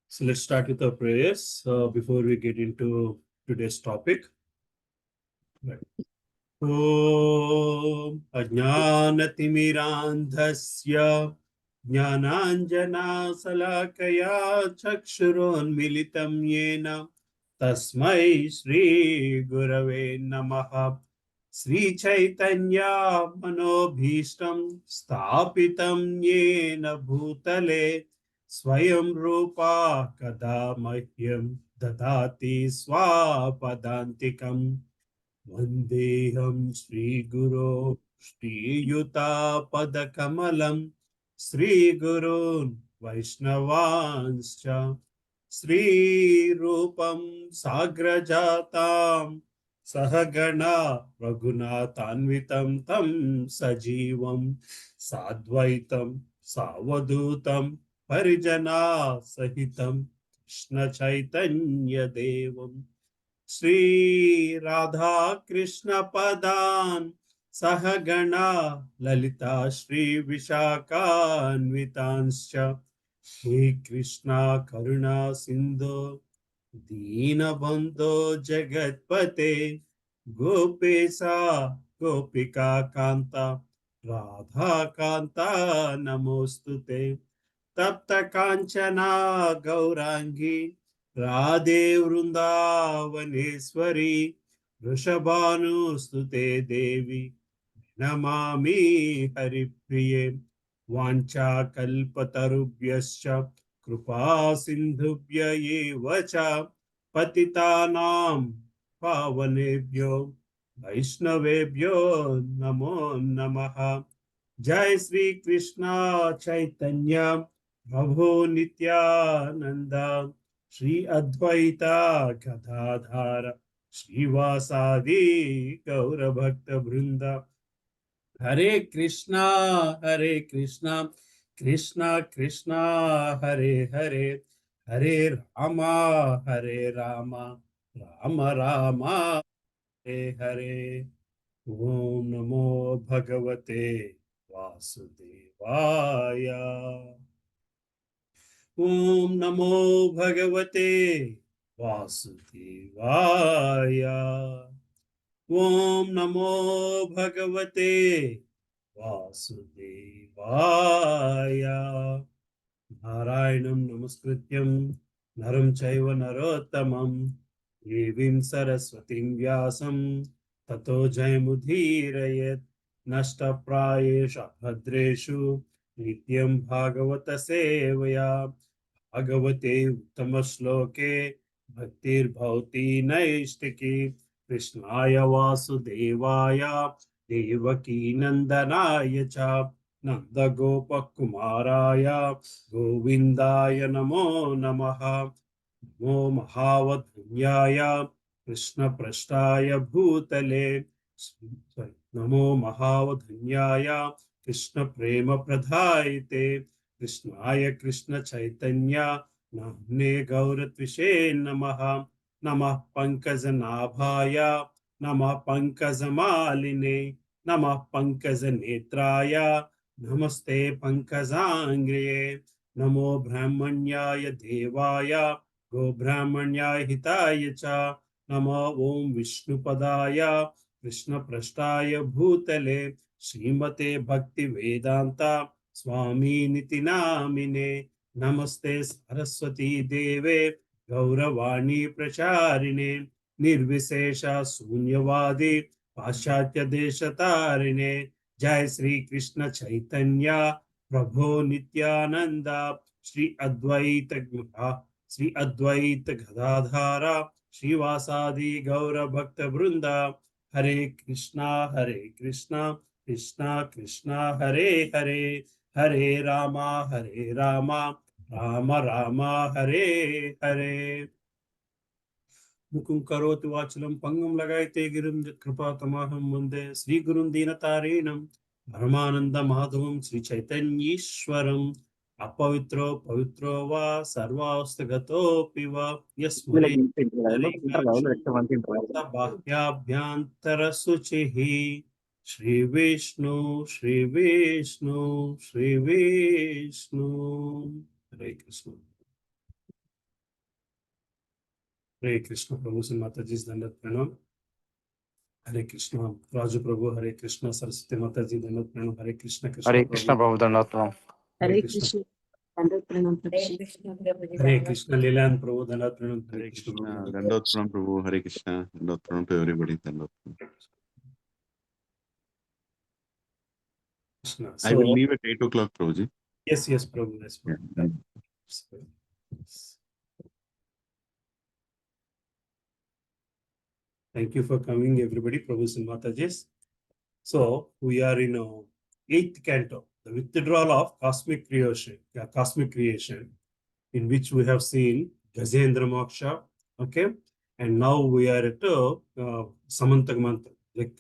So let's start with our prayers before we get into today's topic. Right. Om Ajnanatimirandhasya Jnananjana Salakaya Chakshuronmilitam Yena Tasmai Shri Gurave Namaha. Sri Chaitanya Manobhishtam Sthapitam Yena Bhutale Swayam Rupa Kada Mahyam Dadati Swapadantikam Vandeham Sri Guru Shri Yuta Padakamalam Sri Gurun Vaishnavanscha Sri Rupam Sagrajatam Sahagana Raghunathanvitam Tam Sajivam Sadvaitam Savadutam Parijana Sahitam Krishna Chaitanya Devam Shri Radha Krishna Padan Sahagana Lalita Shri Vishakhanvitanscha Shri Krishna Karuna Sindhu Deenabandhu Jagatpate Gopesa Gopika Kanta Radha Kanta Namostute Tapta Kanchana Gaurangi Radhe Vrindavaneshwari Vrishabhanu Stute Devi Namami Haripriye Vancha Kalpatarubhyascha Krupa Sindhubhya Evacha Patitanam Pavanebhyo Vaishnavebhyo Namo Namaha. Jai Sri Krishna Chaitanya Prabhu Nityananda Shri Advaita Gadadhara Srivasadi Gaura Bhakta Vrinda. Hare Krishna, Hare Krishna, Krishna Krishna, Hare Hare, Hare Rama, Hare Rama, Rama Rama, Hare Hare. Om Namo Bhagavate Vasudevaya. Om Namo Bhagavate Vasudevaya. Om Namo Bhagavate Vasudevaya. Narayanam Namaskrityam Naram Chaiva Narottamam Devim Saraswatim Vyasam Tato Jayamudhirayat Nashtaprayeshu Bhadreshu Nityam Bhagavata Sevaya Bhagavate Uttama Bhaktir Bhavati Naistiki Krishnaya Vasudevaya Devaki Nandanaya Cha Nanda Gopa Kumaraya Govindaya Namo Namaha Namo Mahavadhunyaya Krishna Prashtaya Bhutale Namo Mahavadhunyaya Krishna Prema Pradhaite Krishnaya Krishna Chaitanya Namne Gauratvishe Namaha Namah Pankazanabhaya Namah Pankazamaline Namah Pankazanetraya Namaste Pankazangriye Namo Brahmanyaya Devaya Go Brahmanyaya Hitaya Cha Namo Om Vishnupadaya Krishna Prashtaya Bhutale Srimate Bhakti Vedanta Swami Niti Namine Namaste Saraswati Deve Gauravani Pracharine Nirvisesha Sunyavadi Paschatya Deshatarine Jai Sri Krishna Chaitanya Prabhu Nityananda Sri Advaita Gadadhara Srivasadi Gaura Bhakta Brunda Hare Krishna Krishna Krishna Hare Hare Hare Rama Rama Rama Hare Hare. Mukum karoti vachalam pangam lagaite girim kripa tamaham munde Sri Gurun Dinatarinam Brahmananda Madhavam Sri Chaitanyishwaram Apavitro Pavitro Va Sarvastagato Piva Yasmare Bahyabhyantara Suchihi Shri Vishnu Shri Vishnu Shri Vishnu. Hare Krishna. Hare Krishna. Prabhu Sri Mataji's Dandat Pranam. Hare Krishna. Raju Prabhu, Hare Krishna. Saraswati Mataji, Dandat Pranam. Hare Krishna. Krishna Hare Krishna Prabhu. Prabhu Dandatam. Hare Hare Krishna. Krishna. Dandat Pranam Hare Prabhuji. Krishna Prabhuji. Hare Krishna. Leland Prabhu, Dandat Pranam. Hare Hare Krishna Krishna. Prabhu. Dandot Pranam Prabhu. Hare Krishna. Dandot Pranam to everybody. Dandot Pranam. Krishna. I will So, leave at 8 o'clock, Prabhuji. yes, Prabhu. Yes, Yeah. Prabhu. Thank you for coming, everybody. Prabhu Sri Mataji's. So we are in eighth canto, the withdrawal of cosmic creation, in which we have seen Gajendra Moksha, okay, and now we are at Samantaka Mantra, like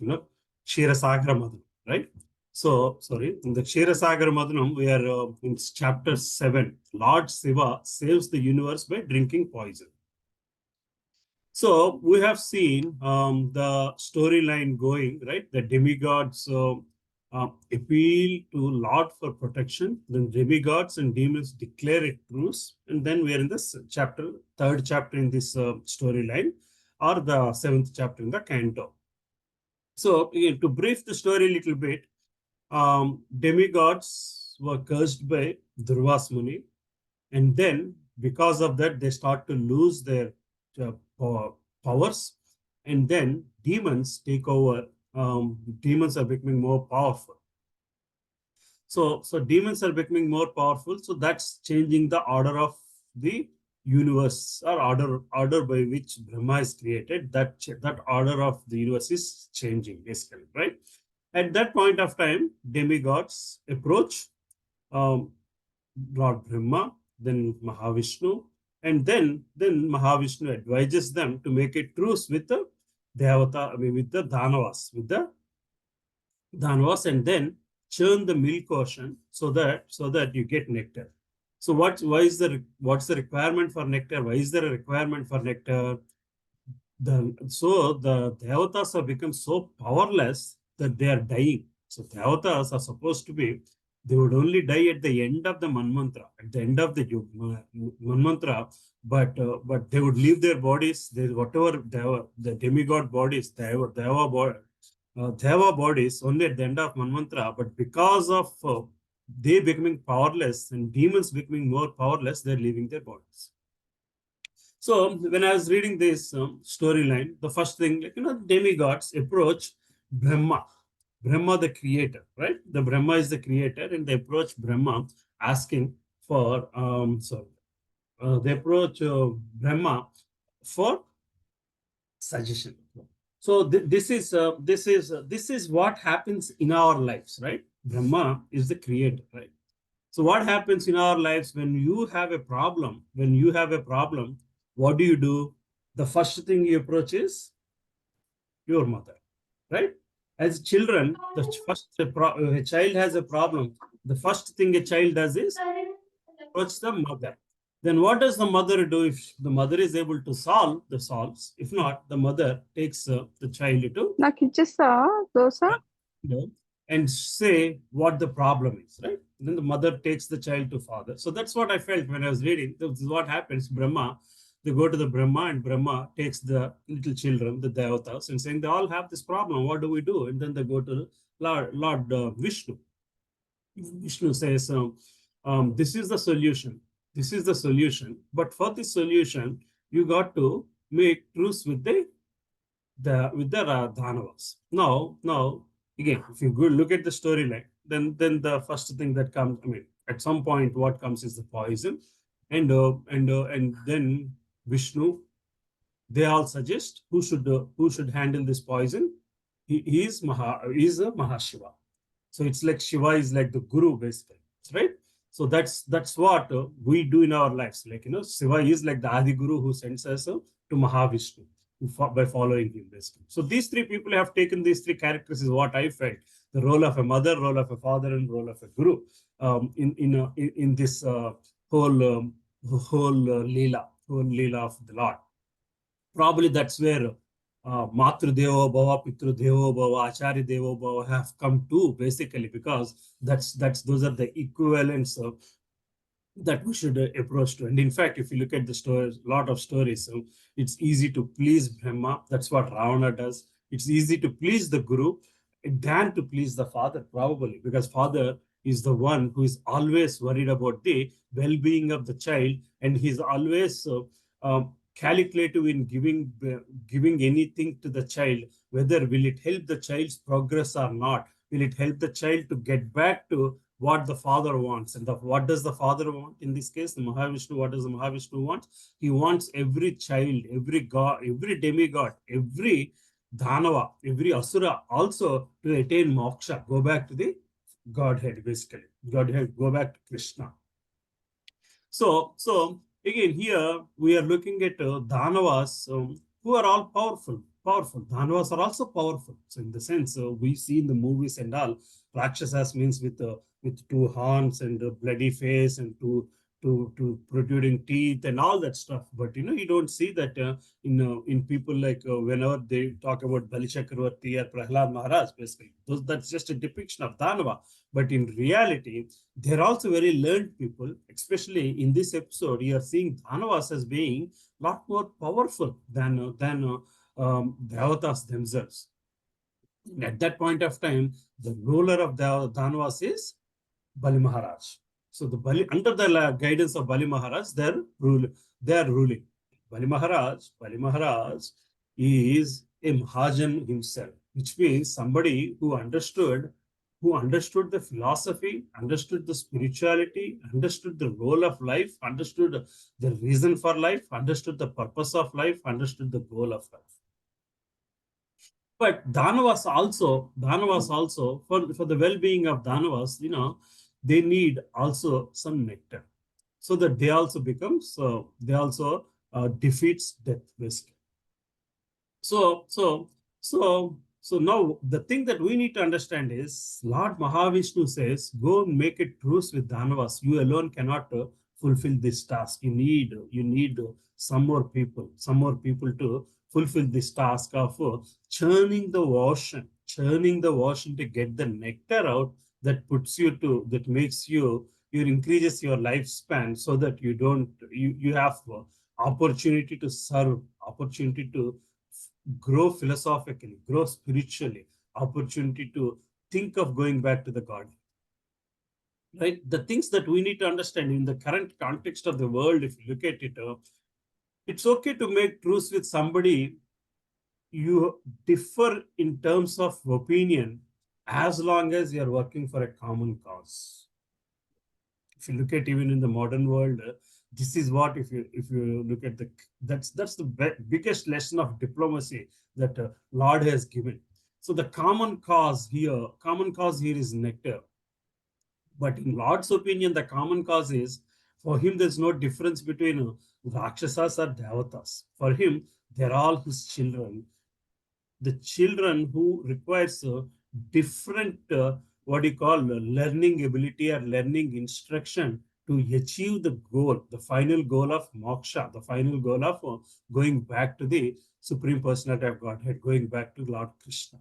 Ksheerasagar Madhanam, right? So sorry, in the Ksheerasagar Madhanam, we are in chapter 7. Lord Shiva saves the universe by drinking poison. So we have seen the storyline going, right? The demigods appeal to Lord for protection. Then demigods and demons declare a truce. And then we are in this chapter, third chapter in this storyline, or the seventh chapter in the canto. So again, to brief the story a little bit, demigods were cursed by Durvas Muni. And then because of that, they start to lose their powers. And then demons take over. Demons are becoming more powerful. So demons are becoming more powerful. So that's changing the order of the universe, or order by which Brahma is created. That order of the universe is changing, basically, right? At that point of time, demigods approach Lord Brahma, then Mahavishnu, and then Mahavishnu advises them to make a truce with the Devata, with the Dhanavas, and then churn the milk ocean so that you get nectar. So what's the requirement for nectar? Why is there a requirement for nectar? So the Devatas have become so powerless that they are dying. So Devatas are supposed to be, they would only die at the end of the Manmantra, at the end of the Manmantra, but they would leave their bodies, whatever the demigod bodies, Deva bodies, only at the end of Manmantra, but because of they becoming powerless and demons becoming more powerless, they're leaving their bodies. So when I was reading this storyline, the first thing, demigods approach Brahma the creator, right? The Brahma is the creator, and they approach Brahma asking for, they approach Brahma for suggestion. So this is what happens in our lives, right? Brahma is the creator, right? So what happens in our lives when you have a problem? What do? The first thing you approach is your mother, right? As children, the first a child has a problem. The first thing a child does is approach the mother. Then what does the mother do? If the mother is able to solve, the solves. If not, the mother takes the child to and say what the problem is, right? Then the mother takes the child to father. So that's what I felt when I was reading. This is what happens. Brahma, they go to the Brahma, and Brahma takes the little children, the Devatas, and saying they all have this problem. What do we do? And then they go to Lord Vishnu. Vishnu says, this is the solution. This is the solution. But for this solution, you got to make truce with the Dhanavas. Now, again, if you go look at the storyline, then the first thing that comes, at some point, what comes is the poison, and then Vishnu, they all suggest who should handle this poison. He is a Mahashiva. So it's like Shiva is like the guru, basically, right? So that's what we do in our lives. Like, Shiva is like the Adi Guru who sends us to Mahavishnu by following him, basically. So these three people have taken these three characters, is what I felt. The role of a mother, role of a father, and role of a guru in this whole Leela of the Lord. Probably that's where Matru Devo Bhava, Pitru Devo Bhava, Acharya Devo Bhava have come to, basically, because those are the equivalents that we should approach to. And in fact, if you look at the stories, lot of stories, so it's easy to please Brahma. That's what Ravana does. It's easy to please the Guru than to please the father, probably, because father is the one who is always worried about the well-being of the child, and he's always calculative in giving anything to the child, whether will it help the child's progress or not. Will it help the child to get back to what the father wants? And what does the father want? In this case, the Mahavishnu, what does the Mahavishnu want? He wants every child, every god, every demigod, every Dhanava, every Asura also to attain moksha, go back to the Godhead, basically. Godhead, go back to Krishna. So again, here we are looking at Dhanavas who are all powerful. Powerful. Dhanavas are also powerful. So in the sense, we see in the movies and all, Rakshasas means with two horns and a bloody face and two protruding teeth and all that stuff. But you don't see that in people like whenever they talk about Bali Chakravarti or Prahlad Maharaj, basically. That's just a depiction of Dhanava. But in reality, they're also very learned people, especially in this episode. You are seeing Dhanavas as being a lot more powerful than Devatas themselves. And at that point of time, the ruler of the Dhanavas is Bali Maharaj. So the Bali, under the guidance of Bali Maharaj, they are ruling. Bali Maharaj is a Mahajan himself, which means somebody who understood the philosophy, understood the spirituality, understood the role of life, understood the reason for life, understood the purpose of life, understood the goal of life. But Dhanavas also for the well-being of Dhanavas, they need also some nectar, so that they also defeats death, basically. So now the thing that we need to understand is Lord Mahavishnu says, go make a truce with Dhanavas. You alone cannot fulfill this task. You need some more people to fulfill this task of churning the ocean to get the nectar out that makes you increases your lifespan, so that you have opportunity to serve, opportunity to grow philosophically, grow spiritually, opportunity to think of going back to the God. Right? The things that we need to understand in the current context of the world, if you look at it, it's okay to make truce with somebody you differ in terms of opinion, as long as you're working for a common cause. If you look at even in the modern world, this is what, if you look at that's the biggest lesson of diplomacy that Lord has given. So the common cause here is nectar. But in Lord's opinion, the common cause is, for him, there's no difference between Rakshasas or Devatas. For him, they're all his children. The children who requires different what you call learning ability or learning instruction to achieve the goal, the final goal of moksha, the final goal of going back to the Supreme Personality of Godhead, going back to Lord Krishna.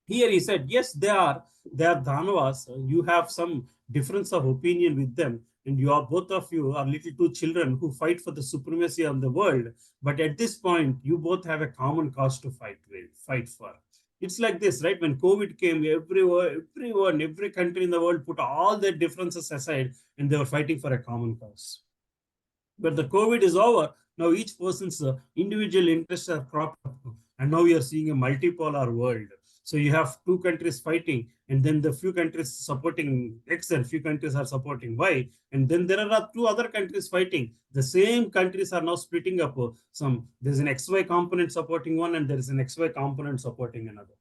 Here he said, yes, they are Dhanavas. You have some difference of opinion with them, and both of you are little two children who fight for the supremacy of the world. But at this point, you both have a common cause to fight for. It's like this, right? When COVID came, every country in the world put all their differences aside, and they were fighting for a common cause. But the COVID is over. Now each person's individual interests are cropped up, and now we are seeing a multipolar world. So you have two countries fighting, and then the few countries supporting X and few countries are supporting Y. And then there are two other countries fighting. The same countries are now splitting up. There's an XY component supporting one, and there is an XY component supporting another.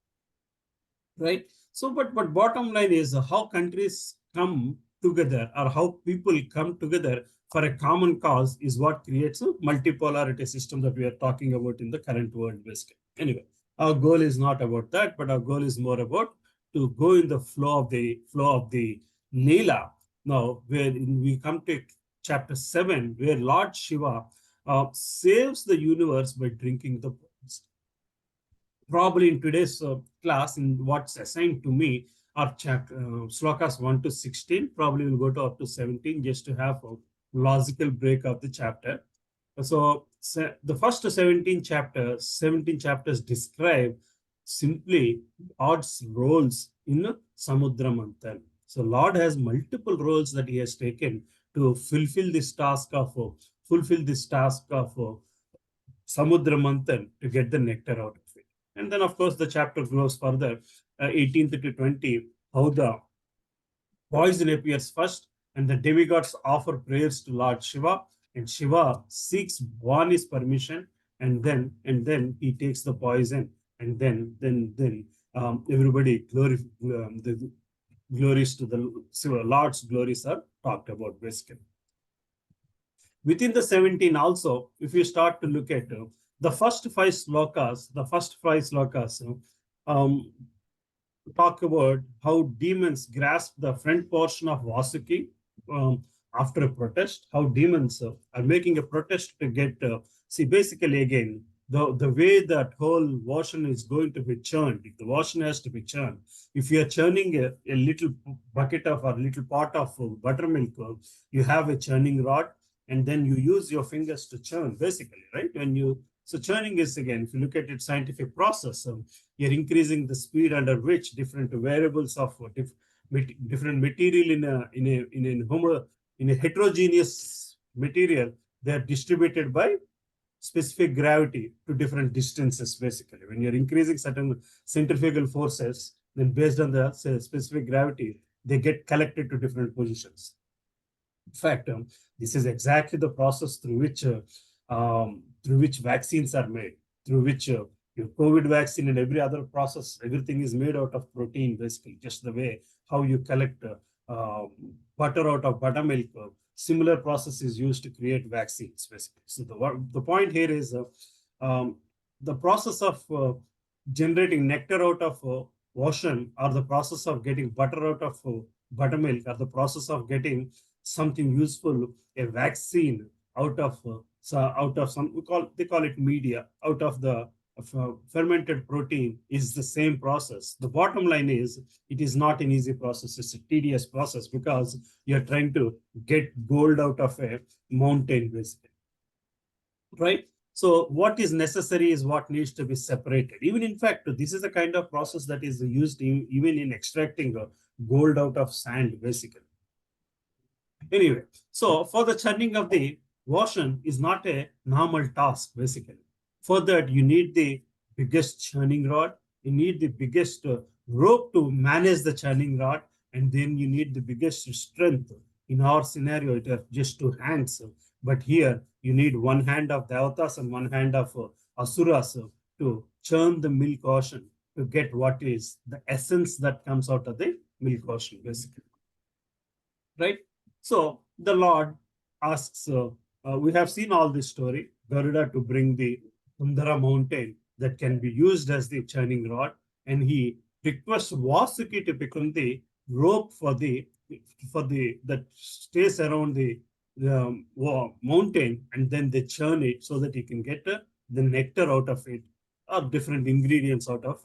Right? So, but bottom line is how countries come together, or how people come together for a common cause, is what creates a multipolarity system that we are talking about in the current world, basically. Anyway, our goal is not about that, but our goal is more about to go in the flow of the Leela. Now, where we come to chapter 7, where Lord Shiva saves the universe by drinking the. Probably in today's class, in what's assigned to me, or slokas 1 to 16. Probably we'll go to up to 17 just to have a logical break of the chapter. So the first 17 chapters describe simply Lord's roles in Samudra Manthan. So Lord has multiple roles that he has taken to fulfill this task of Samudra Manthan to get the nectar out of it. And then, of course, the chapter goes further, 18th to 20, how the poison appears first, and the demigods offer prayers to Lord Shiva, and Shiva seeks Bhavani's permission, and then he takes the poison, and then everybody the glories to the Shiva, Lord's glories are talked about basically. Within the 17 also, if you start to look at the first five slokas, talk about how demons grasp the front portion of Vasuki after a protest, how demons are making a protest to get, basically again, the way that whole version is going to be churned, if the version has to be churned, if you are churning a little bucket of or little pot of buttermilk, you have a churning rod, and then you use your fingers to churn, basically, right? So churning is, again, if you look at it, scientific process, you're increasing the speed under which different variables of different material in a heterogeneous material, they're distributed by specific gravity to different distances, basically. When you're increasing certain centrifugal forces, then based on the specific gravity, they get collected to different positions. In fact, this is exactly the process through which vaccines are made, through which your COVID vaccine and every other process, everything is made out of protein, basically, just the way how you collect butter out of buttermilk. Similar process is used to create vaccines, basically. So the point here is the process of generating nectar out of ocean, or the process of getting butter out of buttermilk, or the process of getting something useful, a vaccine out of some, they call it media, out of the fermented protein, is the same process. The bottom line is, it is not an easy process. It's a tedious process because you're trying to get gold out of a mountain, basically, right? So what is necessary is what needs to be separated. Even in fact, this is a kind of process that is used even in extracting gold out of sand, basically. Anyway, so for the churning of the ocean is not a normal task, basically. For that, you need the biggest churning rod, you need the biggest rope to manage the churning rod, and then you need the biggest strength. In our scenario, it is just 2 hands. But here, you need 1 hand of Devatas and 1 hand of Asuras to churn the milk ocean, to get what is the essence that comes out of the milk ocean, basically. Right? So the Lord asks, we have seen all this story, Garuda to bring the Sundara mountain that can be used as the churning rod, and he requests Vasuki to become the rope for that stays around the mountain, and then they churn it so that you can get the nectar out of it, or different ingredients out of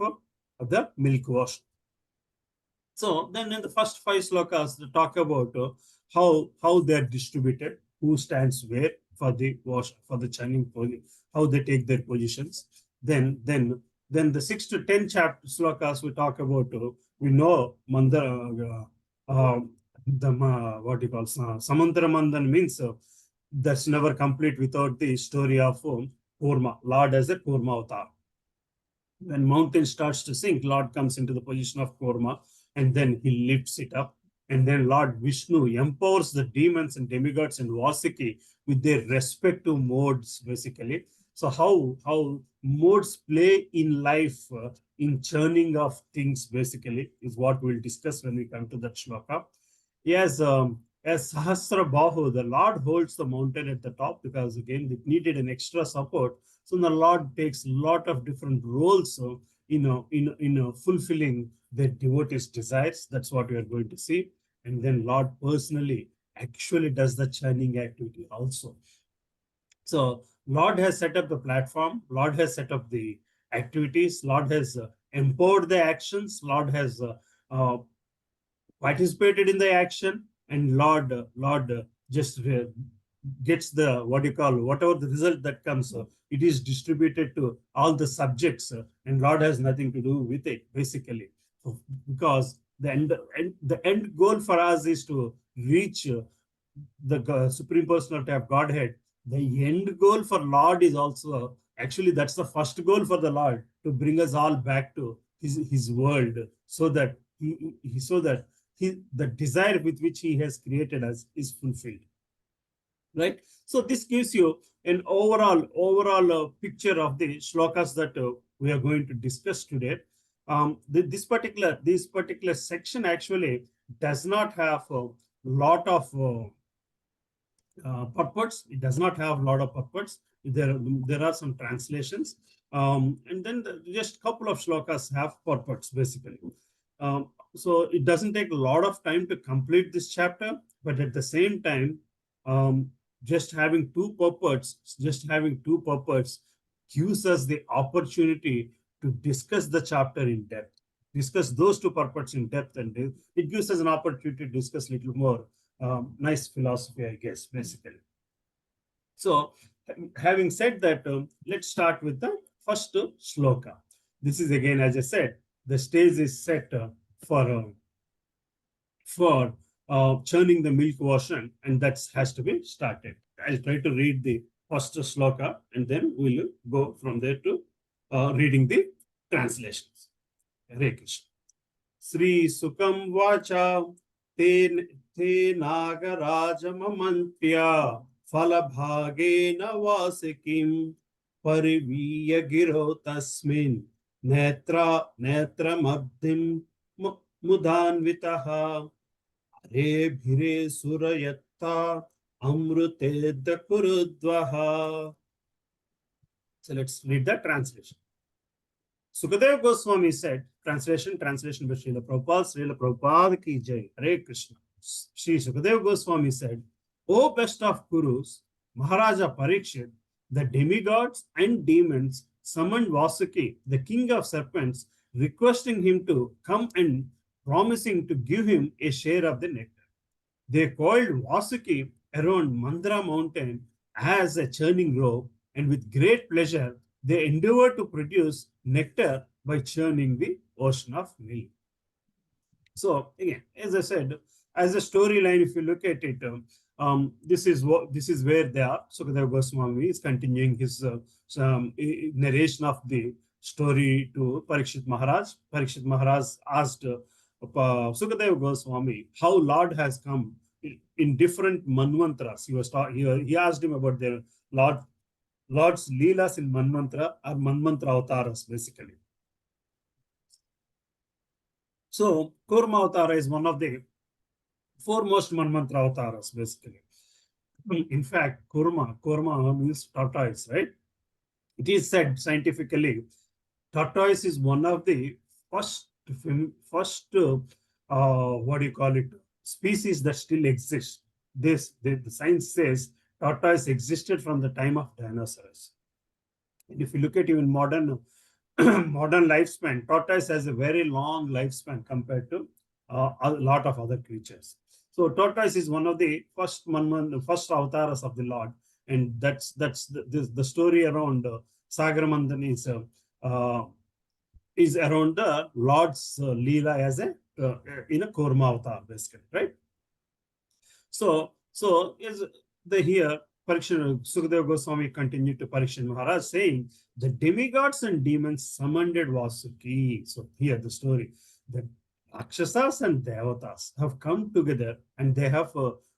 the milk wash. So then in the first 5 slokas, they talk about how they're distributed, who stands where for the wash, for the churning, how they take their positions. Then the 6 to 10 chapter slokas we talk about, we know Mandara, what you call Samantara Mandan means that's never complete without the story of Kurma, Lord as a Kurma avatar. When mountain starts to sink, Lord comes into the position of Kurma, and then he lifts it up. And then Lord Vishnu empowers the demons and demigods and Vasuki with their respective modes, basically. So how modes play in life, in churning of things, basically, is what we'll discuss when we come to that shloka. Yes, as Sahasra Bahu, the Lord holds the mountain at the top because, again, it needed an extra support. So the Lord takes a lot of different roles, in fulfilling the devotees' desires. That's what we are going to see. And then Lord personally actually does the churning activity also. So Lord has set up the platform. Lord has set up the activities. Lord has empowered the actions. Lord has participated in the action, and Lord just gets the what you call whatever the result that comes. It is distributed to all the subjects, and Lord has nothing to do with it basically. So, because the end goal for us is to reach the Supreme Personality of Godhead. The end goal for Lord is also actually that's the first goal for the Lord, to bring us all back to his world, so that the desire with which he has created us is fulfilled, right? So this gives you an overall picture of the shlokas that we are going to discuss today. This particular section actually does not have a lot of purports. It does not have a lot of purports. There are some translations, and then just a couple of shlokas have purports basically. So it doesn't take a lot of time to complete this chapter, but at the same time, just having two purports gives us the opportunity to discuss the chapter in depth, discuss those two purports in depth, and it gives us an opportunity to discuss a little more nice philosophy, I guess, basically. So, having said that, let's start with the first shloka. This is again, as I said, the stage is set for churning the milk version, and that has to be started. I'll try to read the first shloka, and then we'll go from there to reading the translations. Hare Krishna. Sri Sukam Vacha te nagarajamamantya falabhagena vasikim pariviya giro tasmin netramabdim mudanvitaha re bhire surayatta amrutedda kurudvaha. So let's read the translation. Sukadeva Goswami said, translation by Srila Prabhupada ki jai, Hare Krishna. Sri Sukadeva Goswami said, O best of Kurus, Maharaja Parikshit, the demigods and demons summoned Vasuki, the king of serpents, requesting him to come and promising to give him a share of the nectar. They coiled Vasuki around Mandara mountain as a churning rope, and with great pleasure, they endeavored to produce nectar by churning the ocean of milk. So again, as I said, as a storyline, if you look at it, this is where they are. Sukadeva Goswami is continuing his narration of the story to Parikshit Maharaj. Parikshit Maharaj asked Sukadeva Goswami how Lord has come in different manvantras. He asked him about their Lord's Leelas in Manmantra or Manmantra avatars, basically. So, Kurma Avatara is one of the foremost Manmantra avatars, basically. In fact, Kurma means tortoise, right? It is said scientifically, tortoise is one of the first species that still exists. The science says tortoise existed from the time of dinosaurs. And if you look at even modern lifespan, tortoise has a very long lifespan compared to a lot of other creatures. So tortoise is one of the first avatars of the Lord, and that's the story around Sagaramandan is around the Lord's Leela as a in a Kurma avatar, basically, right? So is the here Sukadeva Goswami continued to Parikshit Maharaj saying, the demigods and demons summoned Vasuki. So here the story, the Rakshasas and Devatas have come together and they have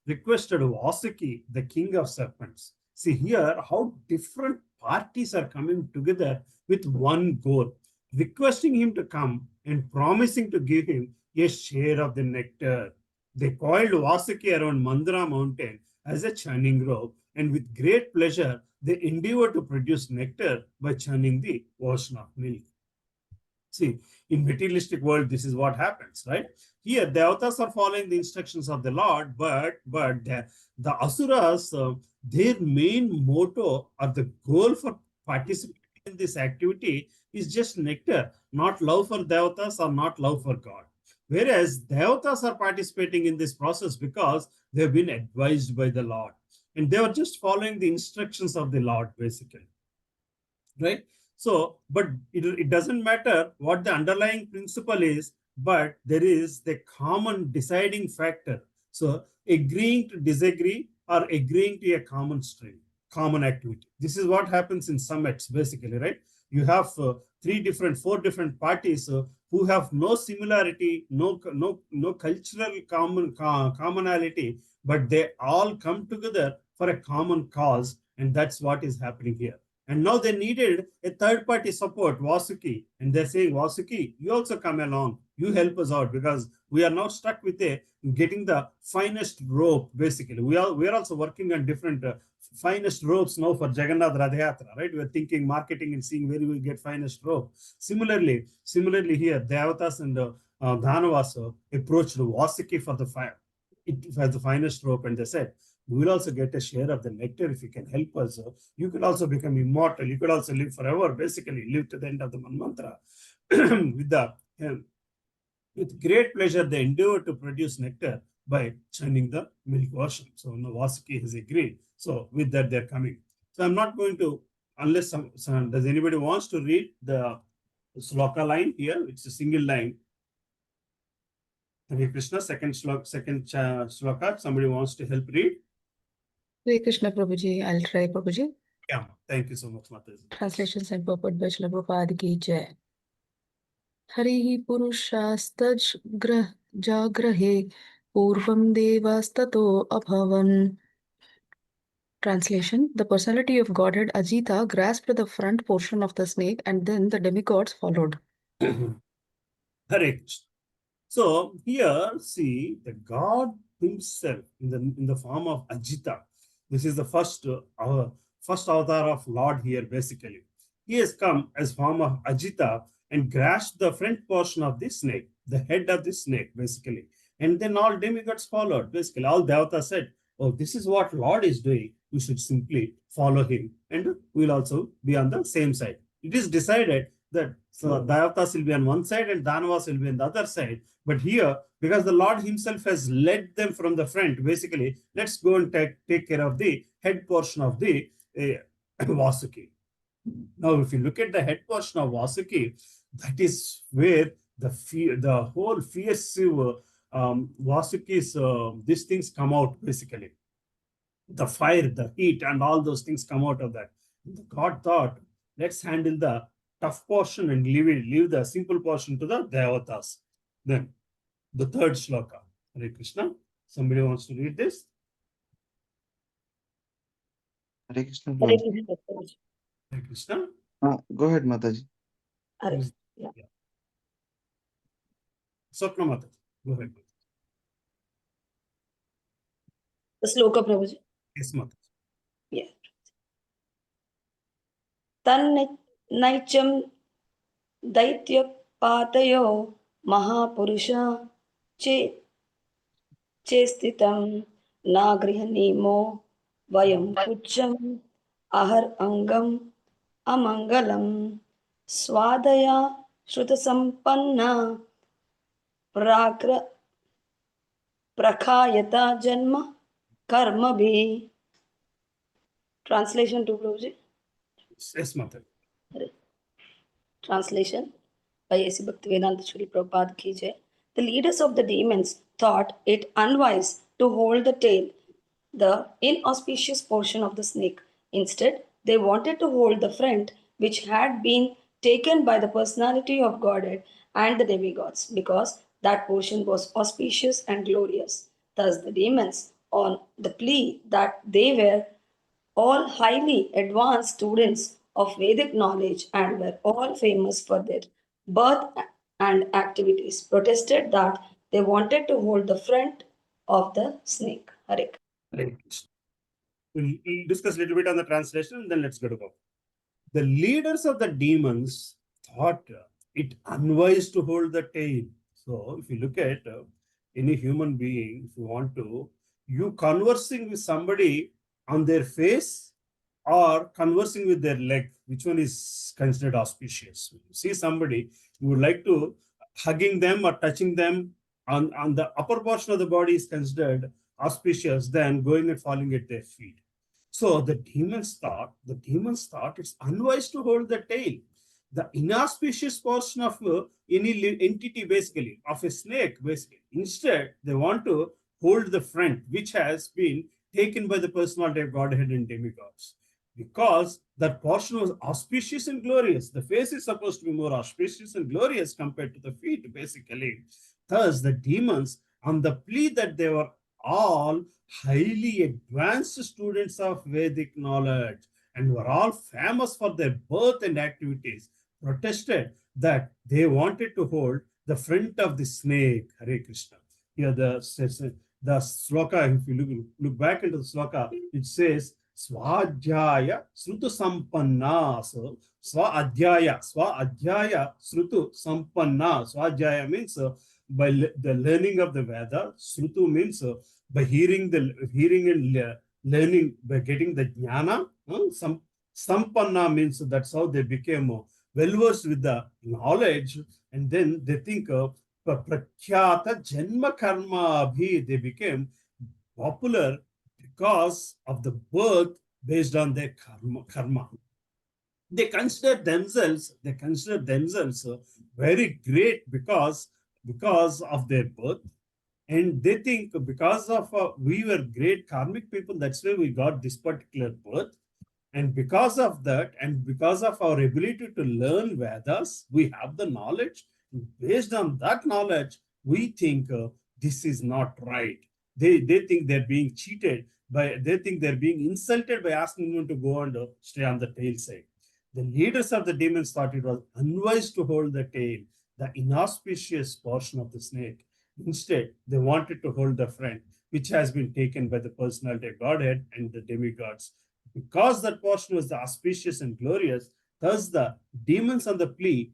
requested Vasuki, the king of serpents. See here how different parties are coming together with one goal, requesting him to come and promising to give him a share of the nectar. They coiled Vasuki around Mandara mountain as a churning rope, and with great pleasure, they endeavor to produce nectar by churning the ocean of milk. See, in materialistic world, this is what happens, right? Here, the avatars are following the instructions of the Lord, but the asuras, their main motto or the goal for participating in this activity is just nectar, not love for devatas or not love for God. Whereas Devatas are participating in this process because they've been advised by the Lord. And they were just following the instructions of the Lord, basically. Right? So, but it doesn't matter what the underlying principle is, but there is the common deciding factor. So, agreeing to disagree or agreeing to a common stream, common activity. This is what happens in summits, basically, right? You have four different parties who have no similarity, no cultural commonality, but they all come together for a common cause, and that's what is happening here. And now they needed a third party support, Vasuki. And they're saying, Vasuki, you also come along. You help us out because we are now stuck with getting the finest rope, basically. We are also working on different finest ropes now for Jagannath Radhayatra, right? We're thinking marketing and seeing where we will get finest rope. Similarly here, Devatas and Dhanavas approached Vasuki for the fire. It has the finest rope, and they said, we will also get a share of the nectar if you can help us. You could also become immortal. You could also live forever, basically, live to the end of the mantra. With great pleasure, they endeavor to produce nectar by churning the milk version. So Vasuki has agreed. So with that, they're coming. So I'm not going to, unless does anybody wants to read the sloka line here? It's a single line. Hare Krishna, second sloka. Somebody wants to help read? Hare Krishna Prabhuji. I'll try, Prabhuji. Yeah, thank you so much, Mataji. Translations and purport by Srila Prabhupada ki jai. Harihi purushastaj jagrahe purvam devastato abhavan. Translation: the personality of Godhead Ajita grasped the front portion of the snake, and then the demigods followed. Hare Krishna. So here, see the God himself in the form of Ajita. This is the first avatar of Lord here, basically. He has come as form of Ajita and grasped the front portion of the snake, the head of the snake, basically. And then all demigods followed. Basically, all Devatas said, oh, this is what Lord is doing. We should simply follow him, and we'll also be on the same side. It is decided that Devatas will be on one side and Danavas will be on the other side. But here, because the Lord himself has led them from the front, basically, let's go and take care of the head portion of the Vasuki. Now, if you look at the head portion of Vasuki, that is where the whole fierce Vasuki's these things come out, basically. The fire, the heat, and all those things come out of that. God thought, let's handle the tough portion and leave the simple portion to the Devatas. Then, the third shloka. Hare Krishna. Somebody wants to read this? Hare Krishna. Hare Krishna, Prabhuji. Hare Krishna. Go ahead, Mataji. Hare, yeah. Swapna Mataji. Go ahead. The sloka, Prabhuji. Yes, Mataji. Yeah. Tannaicham daitya patayo mahapurusha chestitam nagrihanimo vayam pucham ahar angam amangalam swadaya shrutasampanna prakhayata janma karma bhi. Translation to Prabhuji. Yes, Mataji. Translation by A.C. Bhaktivedanta Srila Prabhupada ki jai. The leaders of the demons thought it unwise to hold the tail, the inauspicious portion of the snake. Instead, they wanted to hold the front, which had been taken by the personality of Godhead and the demigods, because that portion was auspicious and glorious. Thus, the demons, on the plea that they were all highly advanced students of Vedic knowledge and were all famous for their birth and activities, protested that they wanted to hold the front of the snake. Hare Krishna. We'll discuss a little bit on the translation and then let's go to go. The leaders of the demons thought it unwise to hold the tail. So if you look at any human being, if you want to, you conversing with somebody on their face or conversing with their leg, which one is considered auspicious? You see somebody, you would like to hugging them or touching them on the upper portion of the body is considered auspicious than going and falling at their feet. So the demons thought it's unwise to hold the tail. The inauspicious portion of any entity, basically, of a snake, basically. Instead, they want to hold the front, which has been taken by the personality of Godhead and demigods. Because that portion was auspicious and glorious. The face is supposed to be more auspicious and glorious compared to the feet, basically. Thus, the demons, on the plea that they were all highly advanced students of Vedic knowledge and were all famous for their birth and activities, protested that they wanted to hold the front of the snake. Hare Krishna. Here the sloka, if you look back into the sloka, it says Swadhyaya Srutu Sampanna. So Swadhyaya Srutu Sampanna. Swadhyaya means by the learning of the Veda. Srutu means by hearing and learning, by getting the jnana. Sampanna means that's how they became well versed with the knowledge, and then they think prakhyata janma karma abhi, they became popular because of the birth based on their karma. They consider themselves very great because of their birth, and they think because of we were great karmic people, that's why we got this particular birth. And because of that, and because of our ability to learn Vedas, we have the knowledge. Based on that knowledge, we think this is not right. They think they're being cheated they think they're being insulted by asking them to go and stay on the tail side. The leaders of the demons thought it was unwise to hold the tail, the inauspicious portion of the snake. Instead, they wanted to hold the front, which has been taken by the personality of Godhead and the demigods. Because that portion was the auspicious and glorious, thus the demons on the plea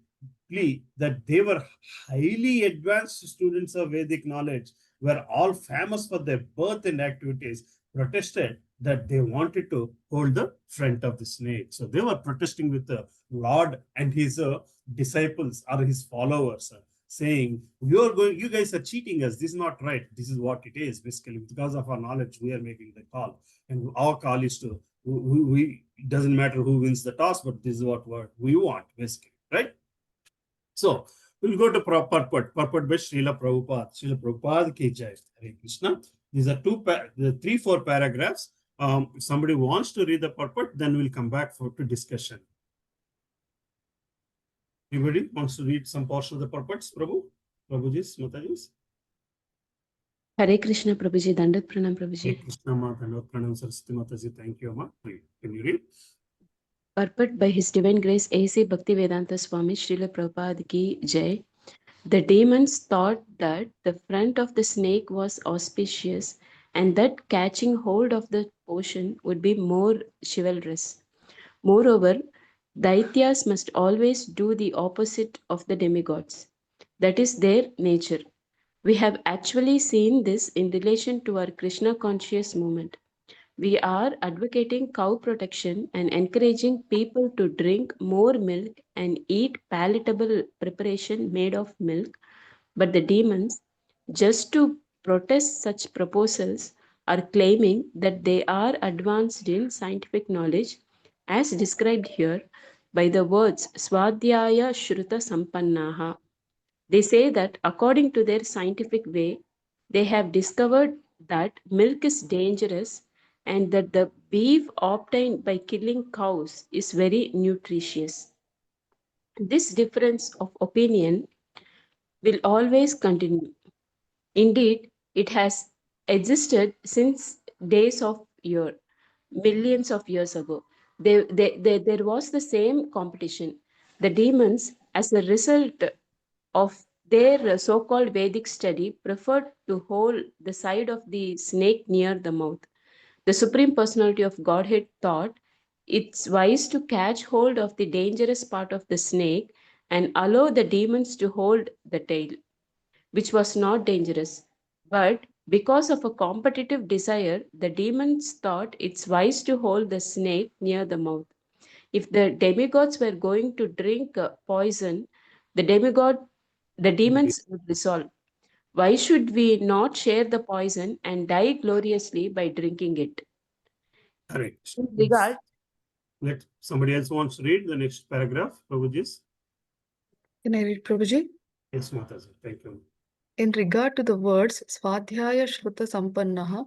that they were highly advanced students of Vedic knowledge, were all famous for their birth and activities, protested that they wanted to hold the front of the snake. So they were protesting with the Lord and his disciples or his followers, saying, you guys are cheating us. This is not right. This is what it is. Basically, because of our knowledge, we are making the call. And our call is to, it doesn't matter who wins the toss, but this is what we want, basically, right? So we'll go to purport by Srila Prabhupada. Srila Prabhupada ki jai. Hare Krishna. These are 3-4 paragraphs. If somebody wants to read the purport, then we'll come back to discussion. Anybody wants to read some portion of the purports, Prabhuji's, Mataji's? Hare Krishna, Prabhuji. Dandat Pranam, Prabhuji. Hare Krishna, Ma, Dandat Pranam, Saraswati Mataji. Thank you, Ma. Can you read? Purport by His Divine Grace A.C. Bhaktivedanta Swami Srila Prabhupada ki jai. The demons thought that the front of the snake was auspicious and that catching hold of the portion would be more chivalrous. Moreover, Daityas must always do the opposite of the demigods. That is their nature. We have actually seen this in relation to our Krishna conscious movement. We are advocating cow protection and encouraging people to drink more milk and eat palatable preparation made of milk. But the demons, just to protest such proposals, are claiming that they are advanced in scientific knowledge, as described here by the words Swadhyaya Shruta Sampannaha. They say that according to their scientific way, they have discovered that milk is dangerous and that the beef obtained by killing cows is very nutritious. This difference of opinion will always continue. Indeed, it has existed since days of yore, millions of years ago. There was the same competition. The demons, as a result of their so-called Vedic study, preferred to hold the side of the snake near the mouth. The Supreme Personality of Godhead thought it's wise to catch hold of the dangerous part of the snake and allow the demons to hold the tail, which was not dangerous. But because of a competitive desire, the demons thought it's wise to hold the snake near the mouth. If the demigods were going to drink poison, the demigod the demons would dissolve. Why should we not share the poison and die gloriously by drinking it? Correct. In regard, Let somebody else wants to read the next paragraph, Prabhuji. Can I read, Prabhuji? Yes, Mataji. Thank you. In regard to the words Swadhyaya Shruta Sampannaha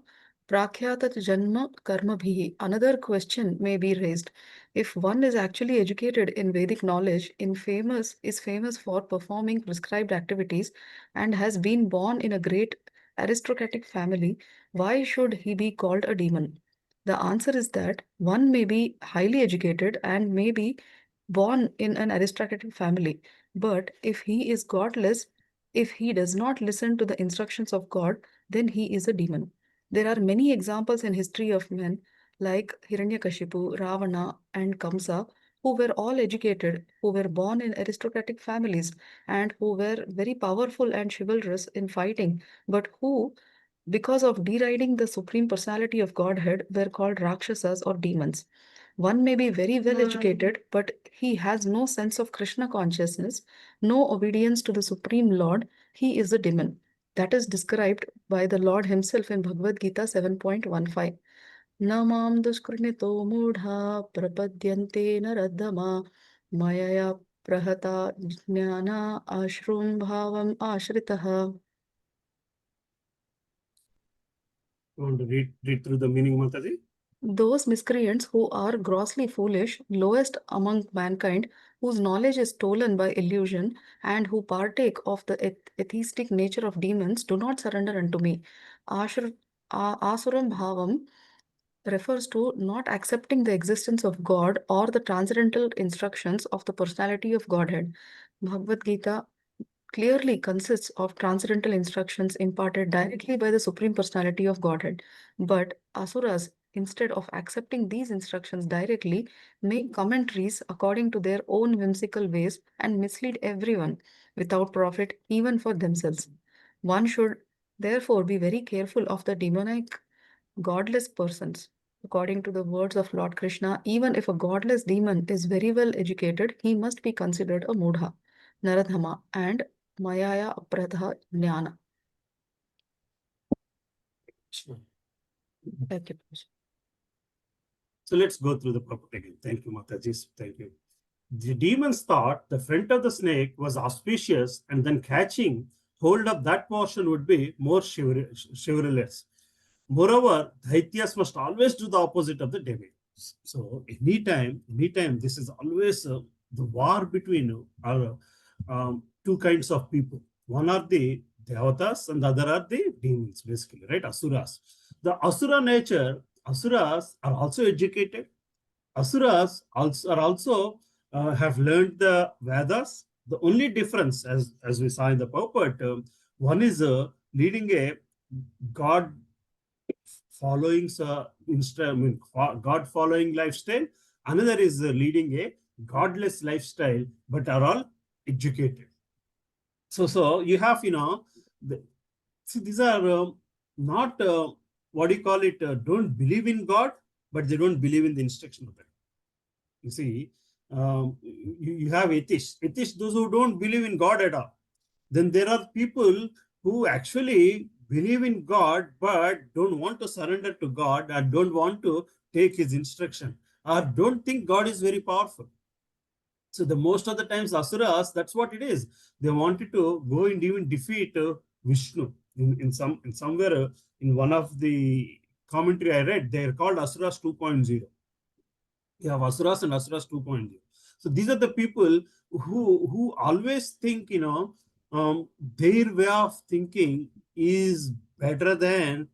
Prakyatat Janma Karmabhihi, another question may be raised. If one is actually educated in Vedic knowledge, is famous for performing prescribed activities, and has been born in a great aristocratic family, why should he be called a demon? The answer is that one may be highly educated and may be born in an aristocratic family, but if he is godless, if he does not listen to the instructions of God, then he is a demon. There are many examples in history of men like Hiranyakashipu, Ravana, and Kamsa, who were all educated, who were born in aristocratic families, and who were very powerful and chivalrous in fighting, but who, because of deriding the Supreme Personality of Godhead, were called Rakshasas or demons. One may be very well educated, but he has no sense of Krishna consciousness, no obedience to the Supreme Lord. He is a demon. That is described by the Lord himself in Bhagavad Gita 7.15. Namam duskrinito mudha prapadyante naradama mayaya prahata jnana ashrum bhavam ashritaha. You want to read through the meaning, Mataji? Those miscreants who are grossly foolish, lowest among mankind, whose knowledge is stolen by illusion, and who partake of the atheistic nature of demons, do not surrender unto me. Asuram Bhavam refers to not accepting the existence of God or the transcendental instructions of the personality of Godhead. Bhagavad Gita clearly consists of transcendental instructions imparted directly by the Supreme Personality of Godhead. But Asuras, instead of accepting these instructions directly, make commentaries according to their own whimsical ways and mislead everyone without profit, even for themselves. One should therefore be very careful of the demonic, godless persons. According to the words of Lord Krishna, even if a godless demon is very well educated, he must be considered a mudha, naradhama, and mayaya apratha jnana. Sure. Thank you. So let's go through the purport again. Thank you, Mataji. Thank you. The demons thought the front of the snake was auspicious, and then catching hold of that portion would be more chivalrous. Moreover, Daityas must always do the opposite of the devil. So anytime, this is always the war between two kinds of people. One are the Devatas and the other are the demons, basically, right? Asuras. The Asura nature, Asuras are also educated. Asuras are also have learned the Vedas. The only difference, as we saw in the purport, one is leading a God following God following lifestyle. Another is leading a godless lifestyle, but are all educated. So you have, see, these are not what do you call it? Don't believe in God, but they don't believe in the instruction of it. You see, you have atheists, those who don't believe in God at all. Then there are people who actually believe in God but don't want to surrender to God, or don't want to take his instruction, or don't think God is very powerful. So the most of the times Asuras, that's what it is. They wanted to go and even defeat Vishnu. In somewhere in one of the commentary I read, they are called Asuras 2.0. You have Asuras and Asuras 2.0. So these are the people who always think, their way of thinking is better than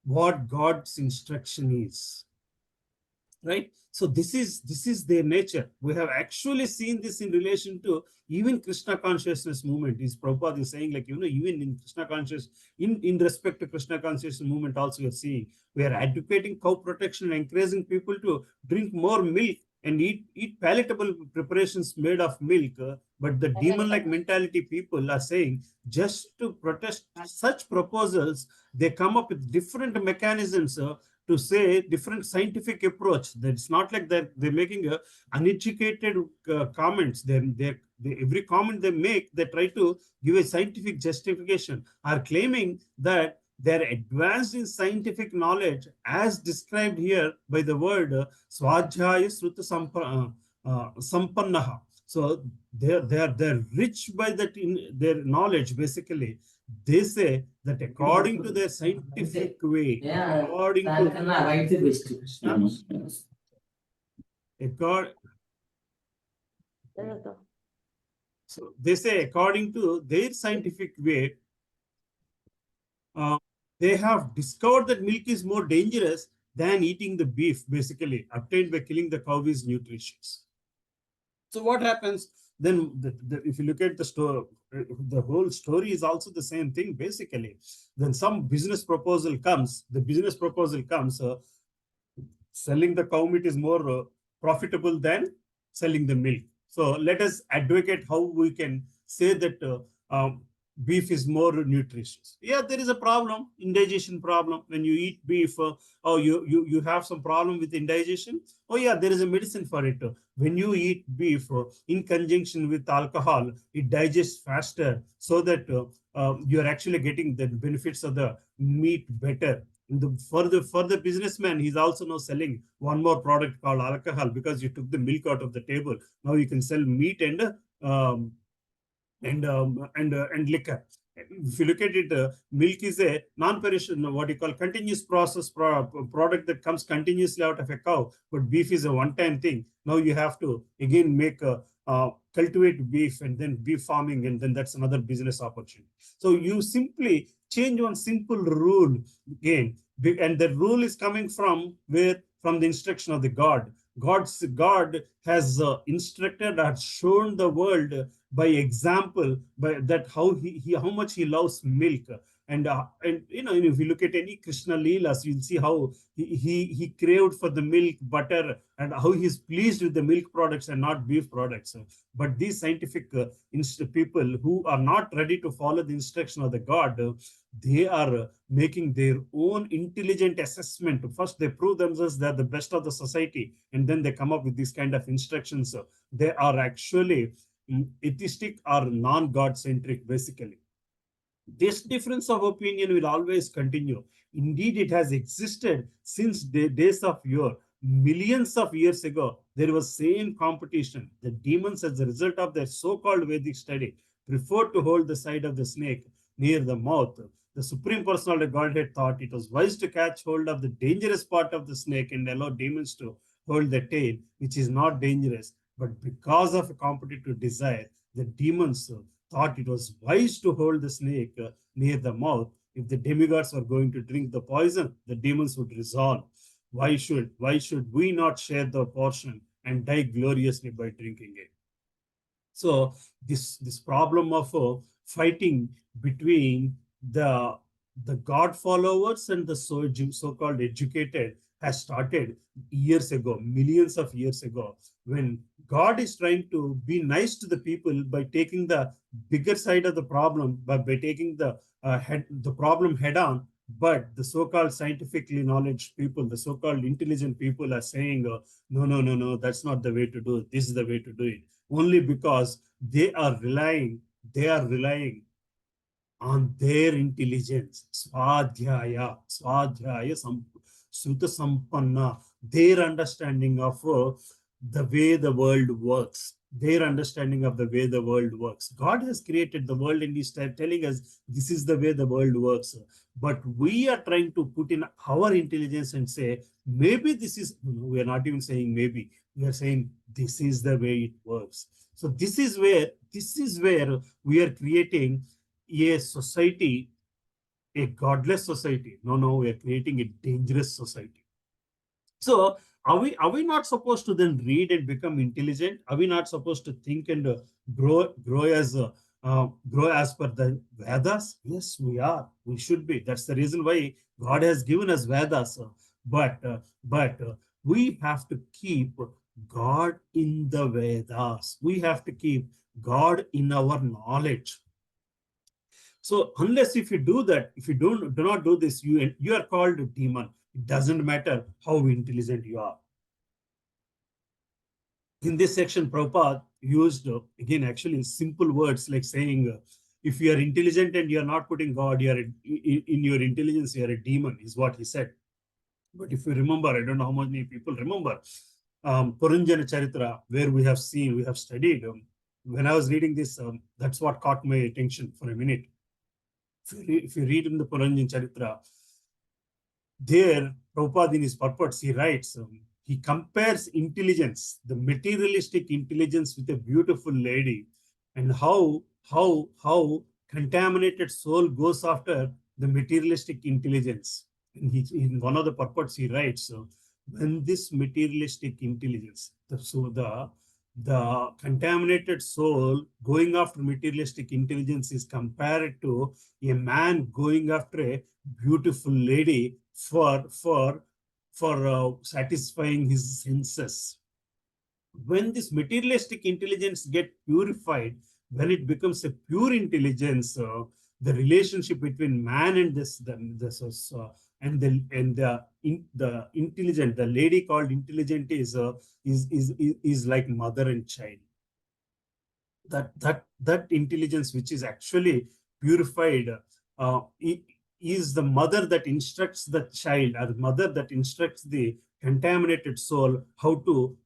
what God's instruction is. Right? So this is their nature. We have actually seen this in relation to even Krishna consciousness movement. Is Prabhupada is saying, like, even in Krishna conscious, in respect to Krishna consciousness movement, also we are seeing, we are advocating cow protection and encouraging people to drink more milk and eat palatable preparations made of milk. But the demon-like mentality people are saying, just to protest such proposals, they come up with different mechanisms to say different scientific approach. That it's not like they're making uneducated comments. They're every comment they make, they try to give a scientific justification, are claiming that they're advanced in scientific knowledge as described here by the word Swadhyaya Sruta Sampannaha. So they're rich by that in their knowledge. Basically, they say that according to their scientific way, according to Krishna, so they say according to their scientific way, they have discovered that milk is more dangerous than eating the beef, basically obtained by killing the cow is nutritious. So what happens then? If you look at the story, the whole story is also the same thing, basically. Then some business proposal comes. The business proposal comes. Selling the cow meat is more profitable than selling the milk. So let us advocate how we can say that beef is more nutritious. Yeah, there is a problem, indigestion problem. When you eat beef, oh, you have some problem with indigestion. Oh yeah, there is a medicine for it. When you eat beef in conjunction with alcohol, it digests faster, so that you are actually getting the benefits of the meat better. For the businessman, he's also now selling one more product called alcohol, because you took the milk out of the table. Now you can sell meat um, and liquor. If you look at it, milk is a non-perishable, what you call continuous process product that comes continuously out of a cow. But beef is a one-time thing. Now you have to again make a cultivate beef, and then beef farming, and then that's another business opportunity. So you simply change one simple rule again, and the rule is coming from where? From the instruction of the God. God has instructed, has shown the world by example, by that how how much he loves milk. And you know, if you look at any Krishna Leelas, you'll see how he craved for the milk, butter, and how he's pleased with the milk products and not beef products. But these scientific people who are not ready to follow the instruction of the God, they are making their own intelligent assessment. First, they prove themselves they're the best of the society, and then they come up with these kind of instructions. They are actually atheistic or non-God centric, basically. This difference of opinion will always continue. Indeed, it has existed since the days of yore. Millions of years ago, there was same competition. The demons, as a result of their so-called Vedic study, preferred to hold the side of the snake near the mouth. The Supreme Personality of Godhead thought it was wise to catch hold of the dangerous part of the snake and allow demons to hold the tail, which is not dangerous. But because of a competitive desire, the demons thought it was wise to hold the snake near the mouth. If the demigods were going to drink the poison, the demons would resolve. Why should we not share the portion and die gloriously by drinking it? So this problem of fighting between the God followers and the so-called educated has started years ago, millions of years ago, when God is trying to be nice to the people by taking the bigger side of the problem, by taking the problem head on. But the so-called scientifically knowledge people, the so-called intelligent people, are saying, no, that's not the way to do it. This is the way to do it. Only because they are relying on their intelligence. Swadhyaya Sruta Sampanna, their understanding of the way the world works. Their understanding of the way the world works. God has created the world and He's telling us this is the way the world works. But we are trying to put in our intelligence and say, maybe this is, we are not even saying maybe, we are saying this is the way it works. So this is where we are creating a society, a godless society. No, we are creating a dangerous society. So are we not supposed to then read and become intelligent? Are we not supposed to think and grow as per the Vedas? Yes, we are. We should be. That's the reason why God has given us Vedas. But we have to keep God in the Vedas. We have to keep God in our knowledge. So unless if you do that, if you do not do this, you are called a demon. It doesn't matter how intelligent you are. In this section, Prabhupada used again actually simple words like saying if you are intelligent and you are not putting God, you are in your intelligence, you are a demon, is what he said. But if you remember, I don't know how many people remember Puranjana Charitra, where we have seen, we have studied. When I was reading this, that's what caught my attention for a minute. If you read in the Puranjana Charitra, there, Prabhupada in his purports, he writes, he compares intelligence, the materialistic intelligence, with a beautiful lady, and how contaminated soul goes after the materialistic intelligence. And he, in one of the purports, he writes, when this materialistic intelligence, the contaminated soul going after materialistic intelligence is compared to a man going after a beautiful lady for satisfying his senses. When this materialistic intelligence get purified, when it becomes a pure intelligence, the relationship between man and the intelligent, the lady called intelligent is like mother and child. That intelligence which is actually purified is the mother that instructs the child, or the mother that instructs the contaminated soul how to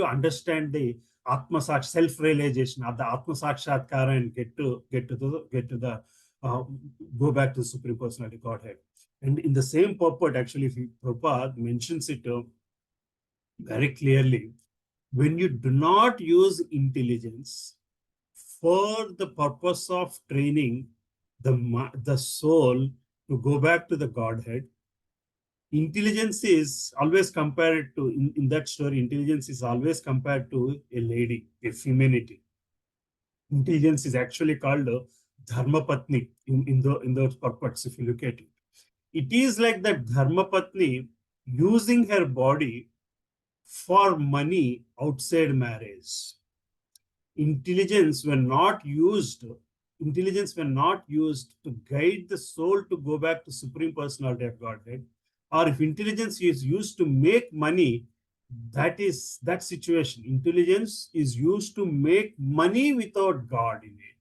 understand the atma self-realization of the atma sakshatkara and get to the go back to the Supreme Personality Godhead. And in the same purport, actually, if Prabhupada mentions it very clearly, when you do not use intelligence for the purpose of training the soul to go back to the Godhead, intelligence is always compared to, in that story, intelligence is always compared to a lady, a femininity. Intelligence is actually called Dharma Patni in those purports, if you look at it. It is like that Dharma Patni using her body for money outside marriage. Intelligence when not used to guide the soul to go back to Supreme Personality of Godhead, or if intelligence is used to make money, that situation, intelligence is used to make money without God in it,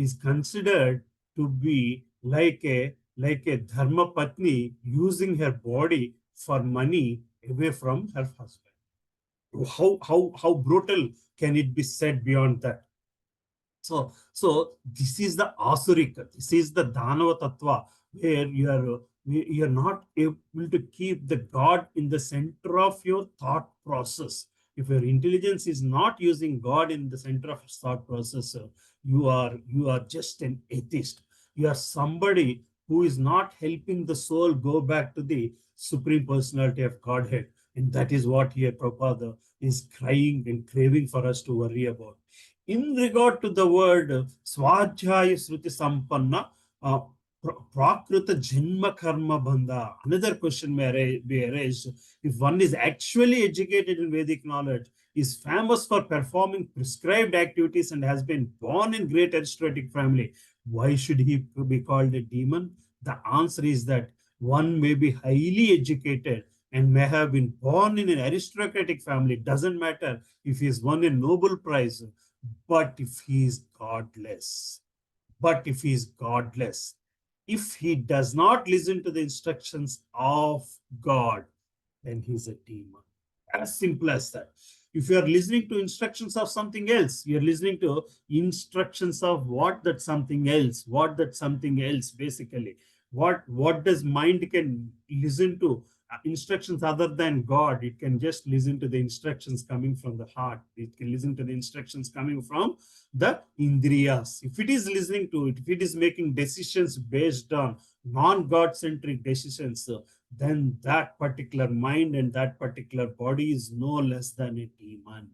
is considered to be like a dharma patni using her body for money away from her husband. How brutal can it be said beyond that? So this is the Asurika, this is the Dhanava Tattva, where you are not able to keep the God in the center of your thought process. If your intelligence is not using God in the center of thought process, you are just an atheist. You are somebody who is not helping the soul go back to the Supreme Personality of Godhead. And that is what here Prabhupada is crying and craving for us to worry about. In regard to the word Swadhyaya Sruti Sampanna, Prakruta Janma Karma Bandha, another question may be raised. If one is actually educated in Vedic knowledge, is famous for performing prescribed activities, and has been born in great aristocratic family, why should he be called a demon? The answer is that one may be highly educated and may have been born in an aristocratic family. It doesn't matter if he's won a Nobel Prize, but if he is godless, if he does not listen to the instructions of God, then he's a demon. As simple as that. If you are listening to instructions of something else, you are listening to instructions of what that something else, basically. What does mind can listen to? Instructions other than God. It can just listen to the instructions coming from the heart. It can listen to the instructions coming from the indriyas. If it is listening to it, if it is making decisions based on non-God centric decisions, then that particular mind and that particular body is no less than a demon.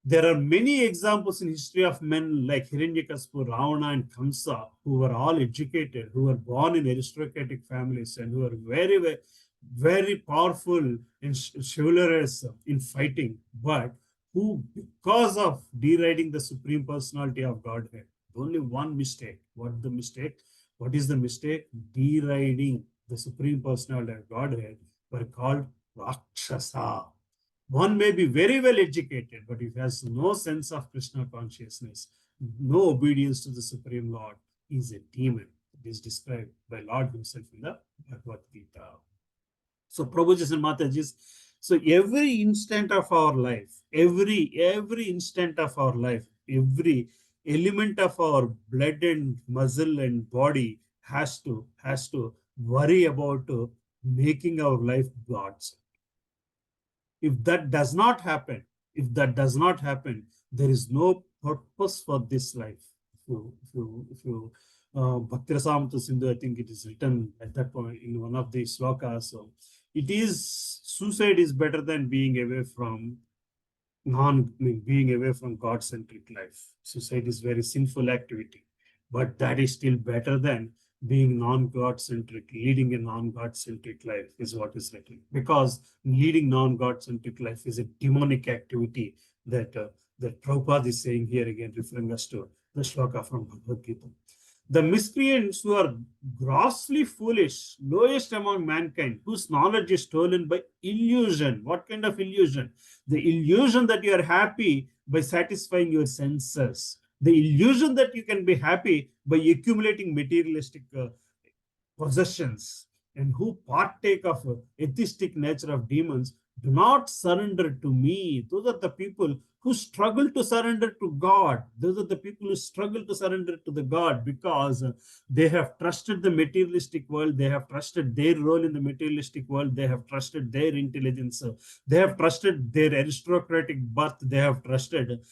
There are many examples in history of men like Hiranyakasipu, Ravana, and Kamsa, who were all educated, who were born in aristocratic families, and who were very, very, very powerful and chivalrous in fighting, but who, because of deriding the Supreme Personality of Godhead, only one mistake. What the mistake? What is the mistake? Deriding the Supreme Personality of Godhead, were called Rakshasa. One may be very well educated, but if he has no sense of Krishna consciousness, no obedience to the Supreme Lord, he is a demon. It is described by Lord himself in the Bhagavad Gita. So Prabhuji and Matajis, so every instant of our life, every instant of our life, every element of our blood and muscle and body has to worry about making our life God's. If that does not happen, there is no purpose for this life. If you Bhakti Rasamrita Sindhu, I think it is written at that point in one of the slokas. So it is, suicide is better than being away from being away from God-centric life. Suicide is very sinful activity, but that is still better than being non-God-centric. Leading a non-God-centric life is what is written, because leading non-God-centric life is a demonic activity that that Prabhupada is saying here again, referring us to the shloka from Bhagavad Gita. The miscreants who are grossly foolish, lowest among mankind, whose knowledge is stolen by illusion. What kind of illusion? The illusion that you are happy by satisfying your senses. The illusion that you can be happy by accumulating materialistic possessions, and who partake of atheistic nature of demons do not surrender to me. Those are the people who struggle to surrender to God. Those are the people who struggle to surrender to the God, because they have trusted the materialistic world. They have trusted their role in the materialistic world. They have trusted their intelligence. They have trusted their aristocratic birth. They have trusted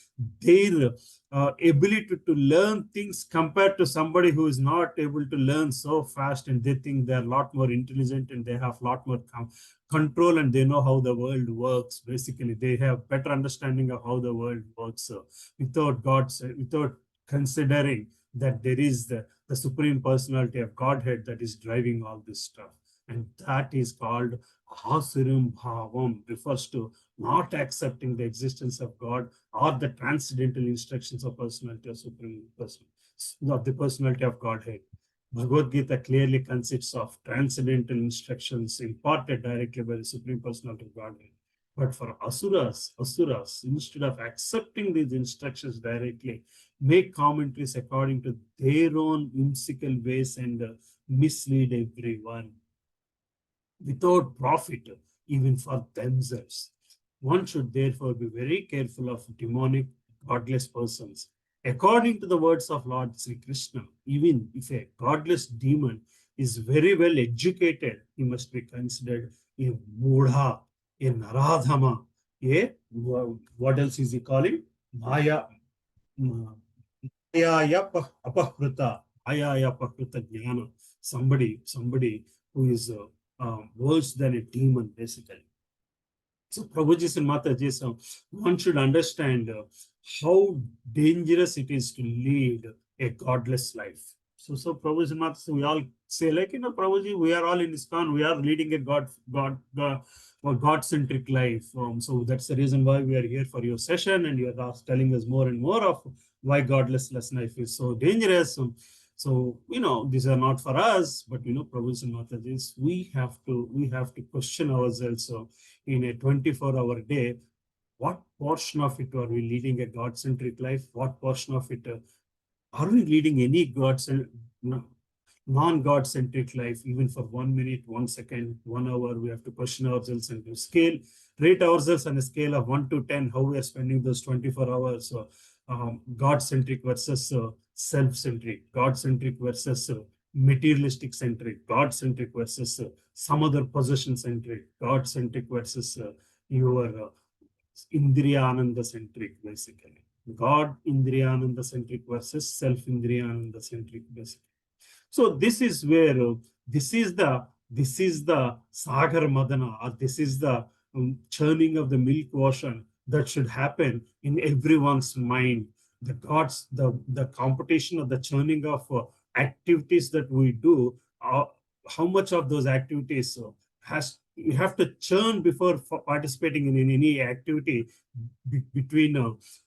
their ability to learn things compared to somebody who is not able to learn so fast, and they think they're a lot more intelligent and they have a lot more control and they know how the world works. Basically, they have better understanding of how the world works, without without considering that there is the Supreme Personality of Godhead that is driving all this stuff. And that is called Asurim Bhavam, refers to not accepting the existence of God or the transcendental instructions of personality of Supreme Person, not the personality of Godhead. Bhagavad Gita clearly consists of transcendental instructions imparted directly by the Supreme Personality of Godhead. But for asuras, instead of accepting these instructions directly, make commentaries according to their own whimsical ways and mislead everyone without profit, even for themselves. One should therefore be very careful of demonic, godless persons. According to the words of Lord Sri Krishna, even if a godless demon is very well educated, he must be considered a mudha, a naradhama, a, what else is he calling? Maya, apahruta, jnana. Somebody who is worse than a demon, basically. So Prabhuji and Mataji, one should understand how dangerous it is to lead a godless life. So Prabhuji and Mataji, we all say, like, Prabhuji, we are all in ISKCON, we are leading a God-centric life. So that's the reason why we are here for your session, and you are telling us more and more of why godless life is so dangerous. So, these are not for us, but, Prabhuji and Matajis, we have to question ourselves. So in a 24-hour day, what portion of it are we leading a God-centric life? What portion of it are we leading any non-God-centric life? Even for 1 minute, 1 second, 1 hour, we have to question ourselves and to rate ourselves on a scale of 1 to 10, how we are spending those 24 hours. So, God-centric versus self-centric, God-centric versus materialistic centric, God-centric versus some other possession-centric, God-centric versus your Indriyananda-centric, basically. God Indriyananda-centric versus self-Indriyananda-centric, basically. So this is where this is the Sagar Madana, or this is the churning of the milk ocean that should happen in everyone's mind. The competition of the churning of activities that we do, how much of those activities we have to churn before participating in any activity between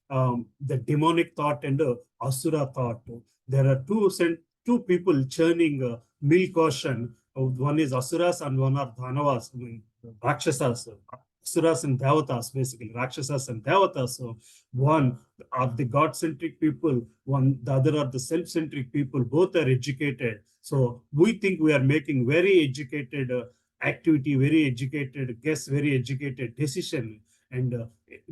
the demonic thought and asura thought. There are two people churning milk ocean. One is asuras and one are dhanavas, Rakshasas. Asuras and Devatas, basically, Rakshasas and Devatas. So one are the God-centric people, the other are the self-centric people. Both are educated. So we think we are making very educated activity, very educated guess, very educated decision. And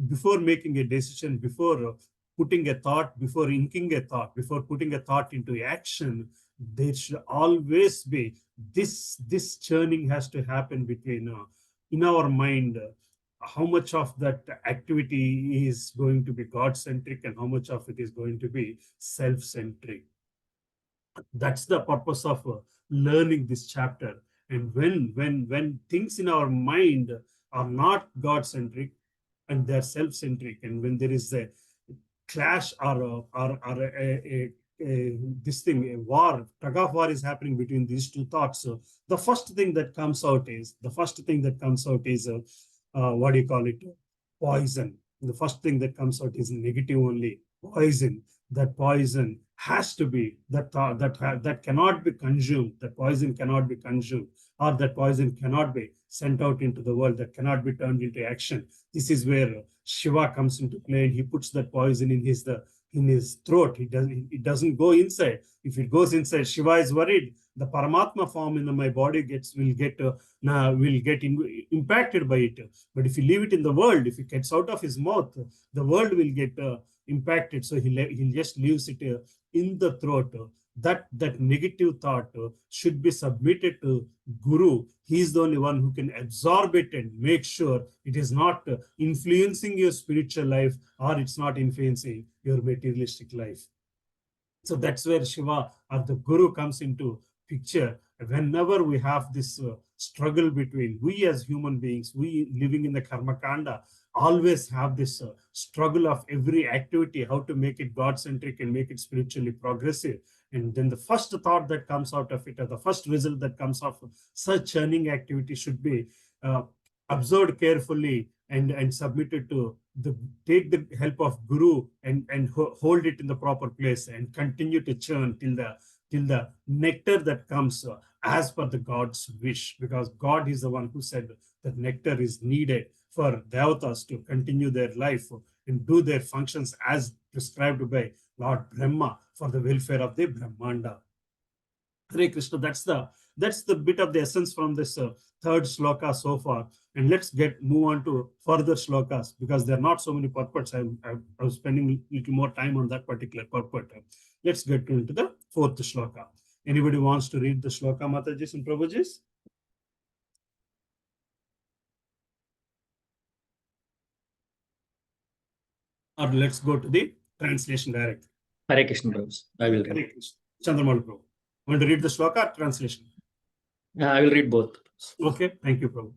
before making a decision, before putting a thought, before inking a thought, before putting a thought into action, there should always be this churning has to happen between in our mind. How much of that activity is going to be God-centric and how much of it is going to be self-centric. That's the purpose of learning this chapter. And when things in our mind are not God-centric and they're self-centric, and when there is a clash or this thing, a war, tug of war is happening between these two thoughts. So the first thing that comes out is what do you call it? Poison. The first thing that comes out is negative only. Poison. That poison has to be that cannot be consumed. That poison cannot be consumed, or that poison cannot be sent out into the world. That cannot be turned into action. This is where Shiva comes into play, and he puts that poison in his throat. It doesn't go inside. If it goes inside, Shiva is worried. The Paramatma form in my body will get impacted by it. But if you leave it in the world, if it gets out of his mouth, the world will get impacted. So he just leaves it in the throat. That negative thought should be submitted to Guru. He is the only one who can absorb it and make sure it is not influencing your spiritual life, or it's not influencing your materialistic life. So that's where Shiva or the Guru comes into picture. Whenever we have this struggle between, we as human beings, we living in the Karma Kanda, always have this struggle of every activity, how to make it God-centric and make it spiritually progressive. And then the first thought that comes out of it, or the first result that comes off such churning activity, should be observed carefully and submitted to take the help of Guru and hold it in the proper place and continue to churn till the nectar that comes as per the God's wish, because God is the one who said that nectar is needed for Devatas to continue their life and do their functions as prescribed by Lord Brahma for the welfare of the Brahmanda. Hare Krishna, that's the bit of the essence from this third shloka so far. And let's move on to further shlokas, because there are not so many purports. I was spending a little more time on that particular purport. Let's get into the fourth shloka. Anybody wants to read the shloka, Matajis and Prabhujis? Or let's go to the translation direct. Hare Krishna, Prabhu. I will read. Hare Krishna. Chandramal Prabhu. Want to read the shloka or translation? I will read both. Okay, thank you, Prabhu.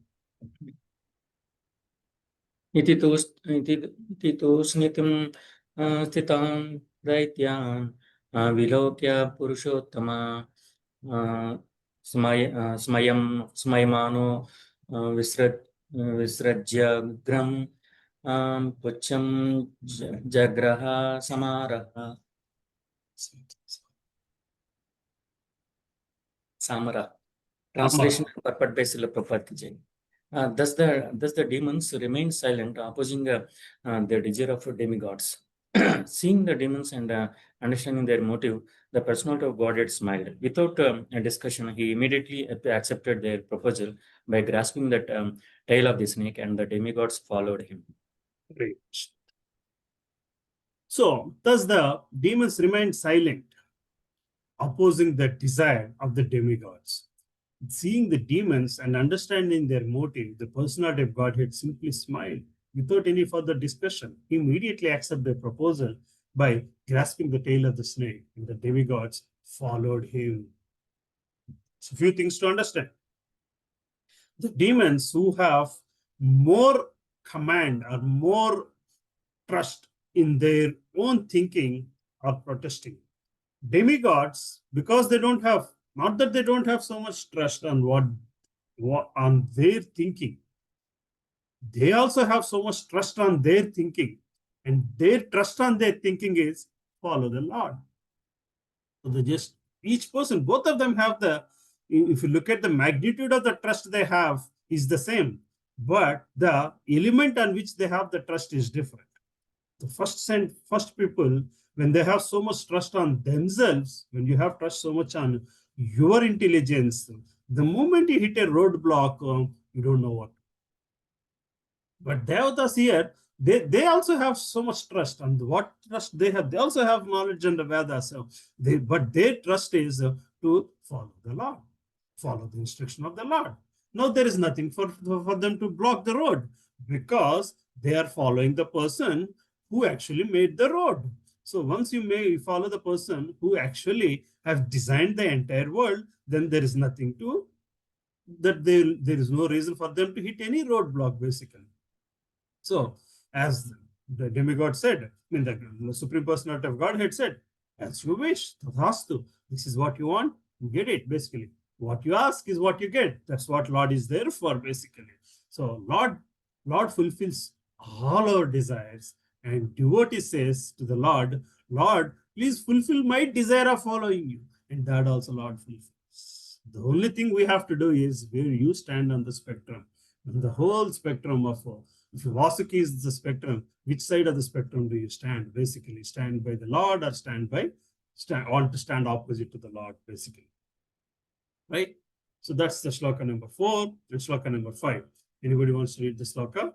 इति तु स्नितिं स्थितान् दैत्यान् विलोक्य Purushottama स्मयमानो विसृज्यग्रं पुच्छं जग्रह सामरः. Translation and purport by Srila Prabhupada ki jai. Thus the demons remained silent, opposing their desire of demigods. Seeing the demons and understanding their motive, the personality of Godhead smiled. Without a discussion, he immediately accepted their proposal by grasping the tail of the snake, and the demigods followed him. Great. So, thus the demons remained silent, opposing the desire of the demigods. Seeing the demons and understanding their motive, the personality of Godhead simply smiled without any further discussion. He immediately accepted the proposal by grasping the tail of the snake, and the demigods followed him. So, a few things to understand. The demons who have more command or more trust in their own thinking are protesting. Demigods, because they don't have, not that they don't have so much trust on on their thinking, they also have so much trust on their thinking, and their trust on their thinking is follow the Lord. So they just, each person, both of them have if you look at the magnitude of the trust they have is the same. but the element on which they have the trust is different. The first people, when they have so much trust on themselves, when you have trust so much on your intelligence, the moment you hit a roadblock, you don't know what. But Devatas here, they also have so much trust. And what trust they have? They also have knowledge in the Vedas. But their trust is to follow the Lord, follow the instruction of the Lord. Now there is nothing for them to block the road because they are following the person who actually made the road. So once you may follow the person who actually have designed the entire world, then there is nothing to that there is no reason for them to hit any roadblock basically. So, as the demigod said, I mean, the Supreme Personality of Godhead said, as you wish, tathastu. This is what you want, you get it, basically. What you ask is what you get. That's what Lord is there for, basically. So, Lord fulfills all our desires, and devotee says to the Lord, Lord, please fulfill my desire of following you. And that also Lord fulfills. The only thing we have to do is where you stand on the spectrum. And the whole spectrum of if Vasuki is the spectrum, which side of the spectrum do you stand? Basically, stand by the Lord or want to stand opposite to the Lord, basically. Right? So that's the shloka number 4 and shloka number 5. Anybody wants to read the shloka?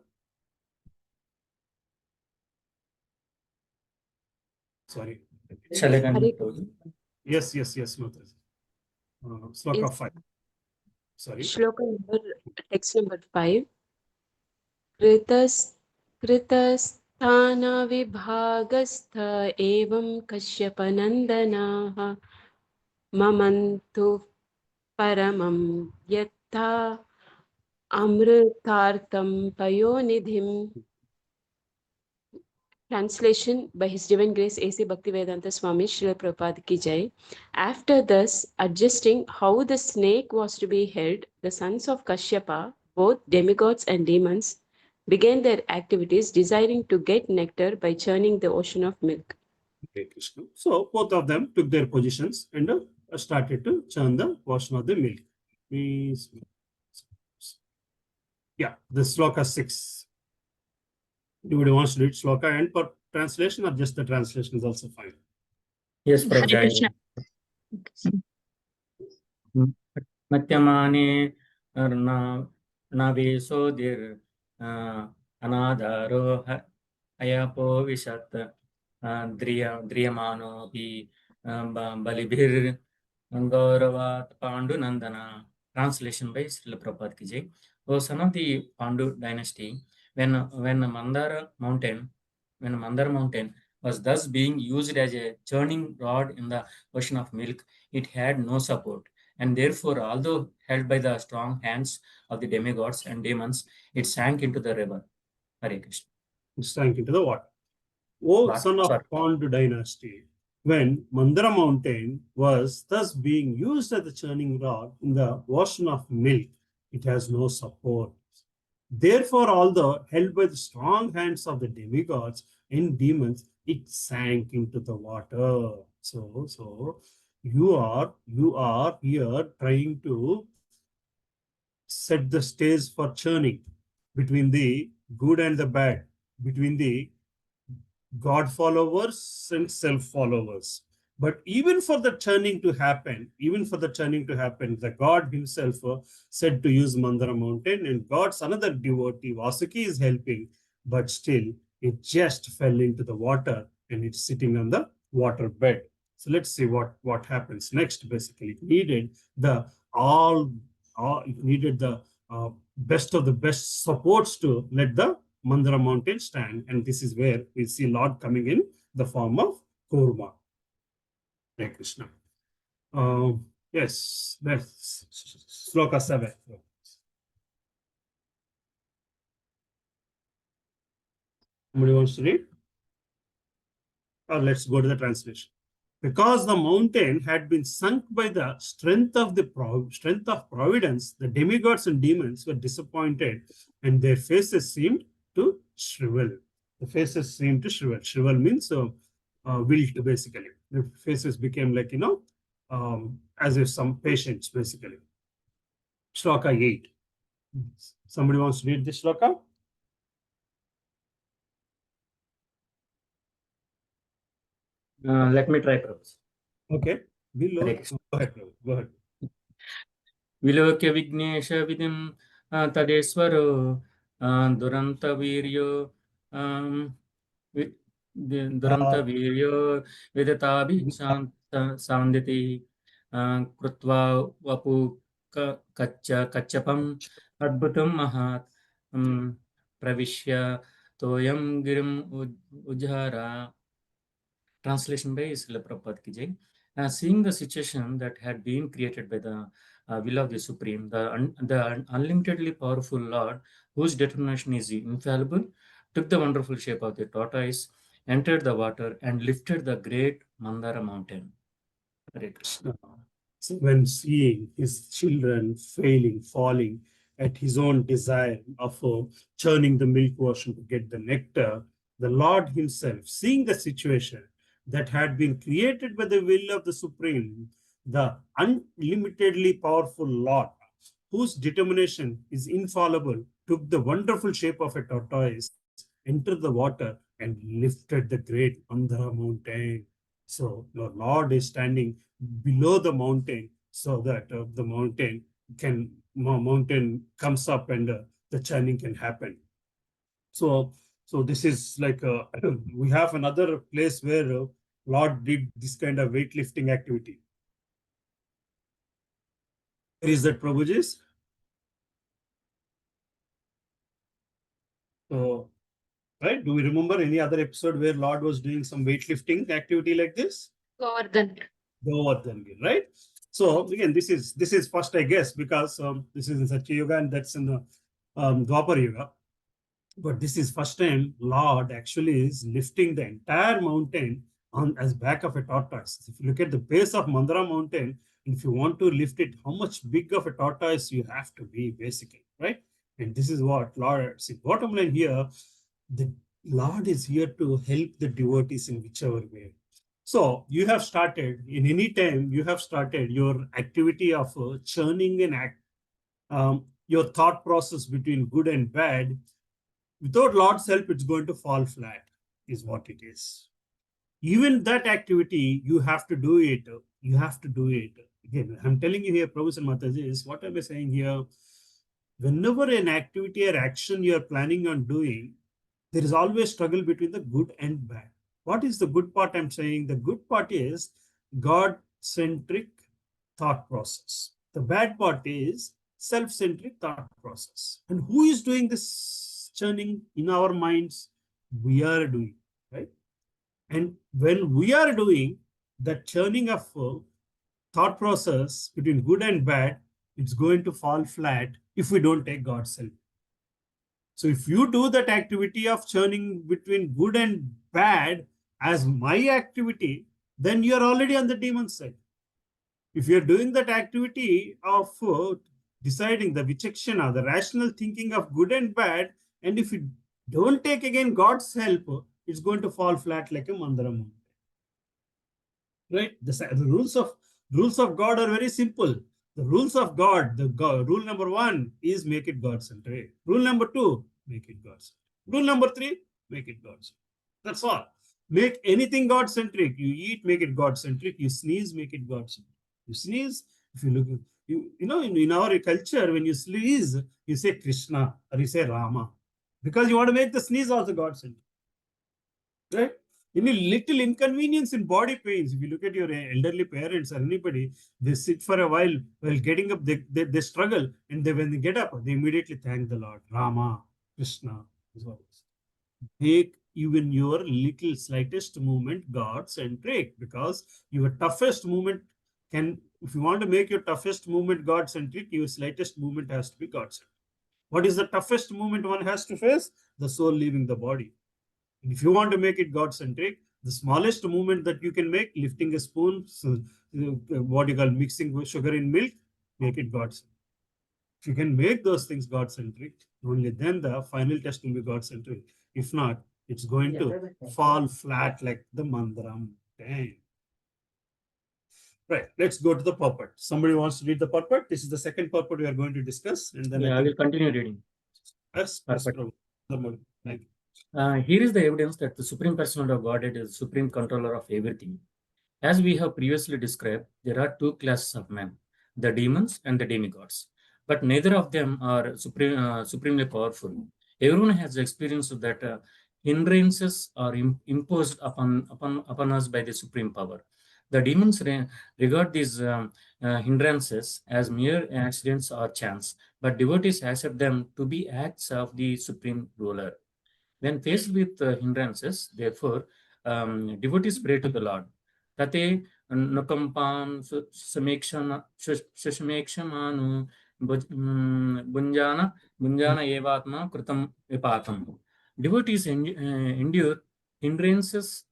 Sorry. Shall I continue, Hare Prabhuji? Yes, Mataji. Shloka Yes. 5. Sorry. Shloka number, text number 5. कृतस्थानविभागस्थ एवं कश्यपनन्दनाः ममन्तु परमं यथा अमृतार्थं पयोनिधिम्. Translation by His Divine Grace A.C. Bhaktivedanta Swami Srila Prabhupada Ki Jai. After thus adjusting how the snake was to be held, the sons of Kashyapa, both demigods and demons, began their activities desiring to get nectar by churning the ocean of milk. Hare Krishna. So both of them took their positions and started to churn the portion of the milk. Yeah, the shloka 6. Anybody wants to read shloka and for translation or just the translation is also fine. Yes, Hare Prabhuji. Krishna. Matyamane navesodir anadaro ayapo vishat driyamano hi balibhir Gauravat Pandu Nandana. Translation by Srila Prabhupada Ki Jai. O son of the Pandu dynasty, when Mandara mountain was thus being used as a churning rod in the ocean of milk, it had no support, and therefore, although held by the strong hands of the demigods and demons, it sank into the river. Hare Krishna. It sank into the water. O son of Pandu dynasty, when Mandara mountain was thus being used as the churning rod in the ocean of milk, it has no support. Therefore, although held by the strong hands of the demigods and demons, it sank into the water. So you are here trying to set the stage for churning between the good and the bad, between the God followers and self followers. But even for the churning to happen, the God himself said to use Mandara mountain, and God's another devotee, Vasuki, is helping, but still it just fell into the water and it's sitting on the water bed. So let's see what happens next. Basically, it needed the best of the best supports to let the Mandara mountain stand, and this is where we see Lord coming in the form of Kurma. Hare Krishna. Yes, that's Sloka 7. Somebody wants to read? Or let's go to the translation. Because the mountain had been sunk by the strength of providence, the demigods and demons were disappointed, and their faces seemed to shrivel. The faces seemed to shrivel. Shrivel means wilt, basically. The faces became like, as if some patients, basically. Shloka 8. Somebody wants to read this shloka? Let me try, Prabhu. Okay. Below. Hare Krishna. Go ahead, Prabhu. Go ahead. विलोक्य विघ्नेश विधिं तदेश्वरो दुरन्तवीर्यो दुरन्तवीर्यो विदताभिः सान्दिति कृत्वा वपु कच्छपम् अद्भुतं महात् प्रविश्य तोयं गिरिम् उज्जहारा. Translation by Srila Prabhupada ki jai. Seeing the situation that had been created by the will of the Supreme, the unlimitedly powerful Lord, whose determination is infallible, took the wonderful shape of the tortoise, entered the water, and lifted the great Mandara mountain. Hare Krishna. So when seeing his children failing, falling at his own desire of churning the milk ocean to get the nectar, the Lord himself, seeing the situation that had been created by the will of the Supreme, the unlimitedly powerful Lord, whose determination is infallible, took the wonderful shape of a tortoise, entered the water, and lifted the great Mandara mountain. So the Lord is standing below the mountain so that the mountain comes up and the churning can happen. So this is like we have another place where Lord did this kind of weightlifting activity. Where is that, Prabhuji? So, right? Do we remember any other episode where Lord was doing some weightlifting activity like this? Govardhan. Govardhan, right? So again, this is first, I guess, because this is in Satya Yuga and that's in the Dwapar Yuga. But this is first time Lord actually is lifting the entire mountain on as back of a tortoise. If you look at the base of Mandara mountain, and if you want to lift it, how much big of a tortoise you have to be, basically, right? And this is what Lord, see, bottom line here, the Lord is here to help the devotees in whichever way. So you have started, in any time, you have started your activity of churning and your thought process between good and bad. Without Lord's help, it's going to fall flat, is what it is. Even that activity, you have to do it. You have to do it. Again, I'm telling you here, Prabhu and Mataji, is what am I saying here? Whenever an activity or action you are planning on doing, there is always struggle between the good and bad. What is the good part I'm saying? The good part is God-centric thought process. The bad part is self-centric thought process. And who is doing this churning in our minds? We are doing, right? And when we are doing that churning of thought process between good and bad, it's going to fall flat if we don't take God's help. So if you do that activity of churning between good and bad as my activity, then you are already on the demon side. If you're doing that activity of deciding the vichakshana, the rational thinking of good and bad, and if you don't take again God's help, it's going to fall flat like a Mandara mountain. Right? The rules of God are very simple. The rules of God, rule number 1 is make it God-centric. Rule number 2, make it God-centric. Rule number 3, make it God-centric. That's all. Make anything God-centric. You eat, make it God-centric. You sneeze, make it God-centric. You sneeze, if you look, you know, in our culture, when you sneeze, you say Krishna or you say Rama, because you want to make the sneeze also God-centric. Right? Any little inconvenience in body pains, if you look at your elderly parents or anybody, they sit for a while getting up, they struggle, and when they get up, they immediately thank the Lord, Rama, Krishna. Make even your little slightest movement God-centric, because your toughest movement if you want to make your toughest movement God-centric, your slightest movement has to be God-centric. What is the toughest movement one has to face? The soul leaving the body. And if you want to make it God-centric, the smallest movement that you can make, lifting a spoon, what you call mixing sugar in milk, make it God-centric. If you can make those things God-centric, only then the final test will be God-centric. If not, it's going to fall flat like the Mandaram. Dang. Right. Let's go to the purport. Somebody wants to read the purport. This is the second purport we are going to discuss, and then Yeah, I will continue reading. Yes, Purport. Thank you. Here is the evidence that the Supreme Personality of Godhead is the supreme controller of everything. As we have previously described, there are two classes of men, the demons and the demigods. But neither of them are supremely powerful. Everyone has experienced that hindrances are imposed upon us by the supreme power. The demons regard these hindrances as mere accidents or chance, but devotees accept them to be acts of the supreme ruler. When faced with hindrances, therefore, devotees pray to the Lord. Tate nukampam sushmekshamanu bunjana evatma kritam vipatam. Devotees endure hindrances,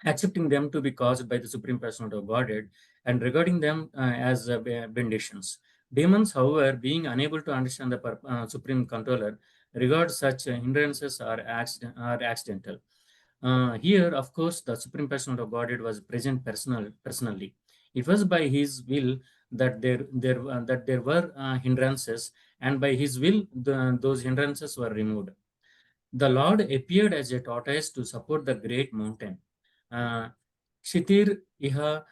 accepting them to be caused by the Supreme Personality of Godhead and regarding them as benedictions. Demons, however, being unable to understand the Supreme Controller, regard such hindrances are accidental. Here, of course, the Supreme Personality of Godhead was present personally. It was by His will that there were hindrances, and by His will those hindrances were removed. The Lord appeared as a tortoise to support the great mountain. Kshitir iha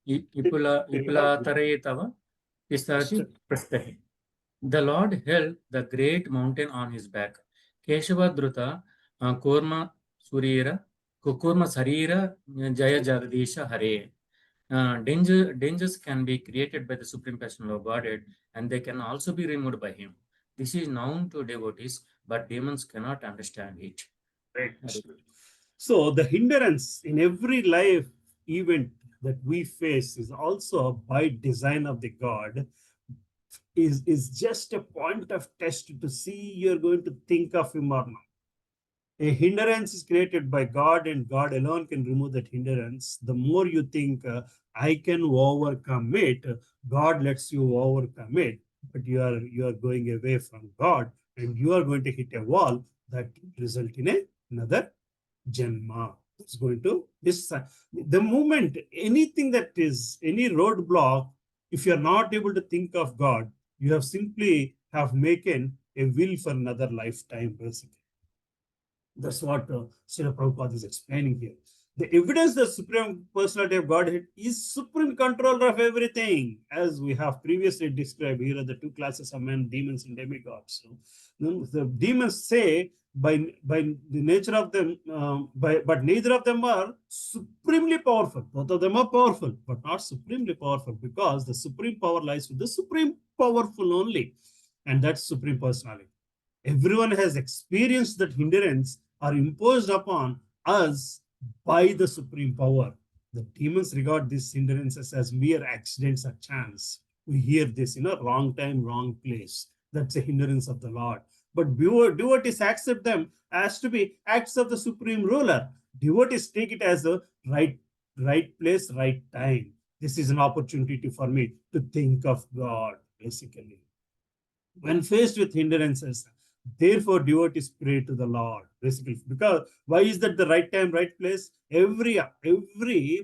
ipula tava pistati prastahi. The Lord held the great mountain on his back. Keshava Druta Kurma Surira Kurma Sarira Jaya Jagadisha Hare. Dangers can be created by the Supreme Personality of Godhead, and they can also be removed by Him. This is known to devotees, but demons cannot understand it. Right. So the hindrance in every life event that we face is also by design of the God, is just a point of test to see you're going to think of him or not. A hindrance is created by God, and God alone can remove that hindrance. The more you think, I can overcome it, God lets you overcome it, but you are going away from God, and you are going to hit a wall that result in another Janma. It's going to this the moment anything that is any roadblock, if you're not able to think of God, you have simply have making a will for another lifetime, basically. That's what Srila Prabhupada is explaining here. The evidence that Supreme Personality of Godhead is supreme controller of everything, as we have previously described. Here are the two classes of men, demons and demigods. So, the demons say by the nature of them, but neither of them are supremely powerful. Both of them are powerful, but not supremely powerful, because the supreme power lies with the supreme powerful only, and that's Supreme Personality. Everyone has experienced that hindrance are imposed upon us by the supreme power. The demons regard these hindrances as mere accidents or chance. We hear this in a wrong time, wrong place. That's a hindrance of the Lord. But devotees accept them as to be acts of the supreme ruler. Devotees take it as the right place, right time. This is an opportunity for me to think of God, basically. When faced with hindrances, therefore devotees pray to the Lord, basically. Because why is that the right time, right place? Every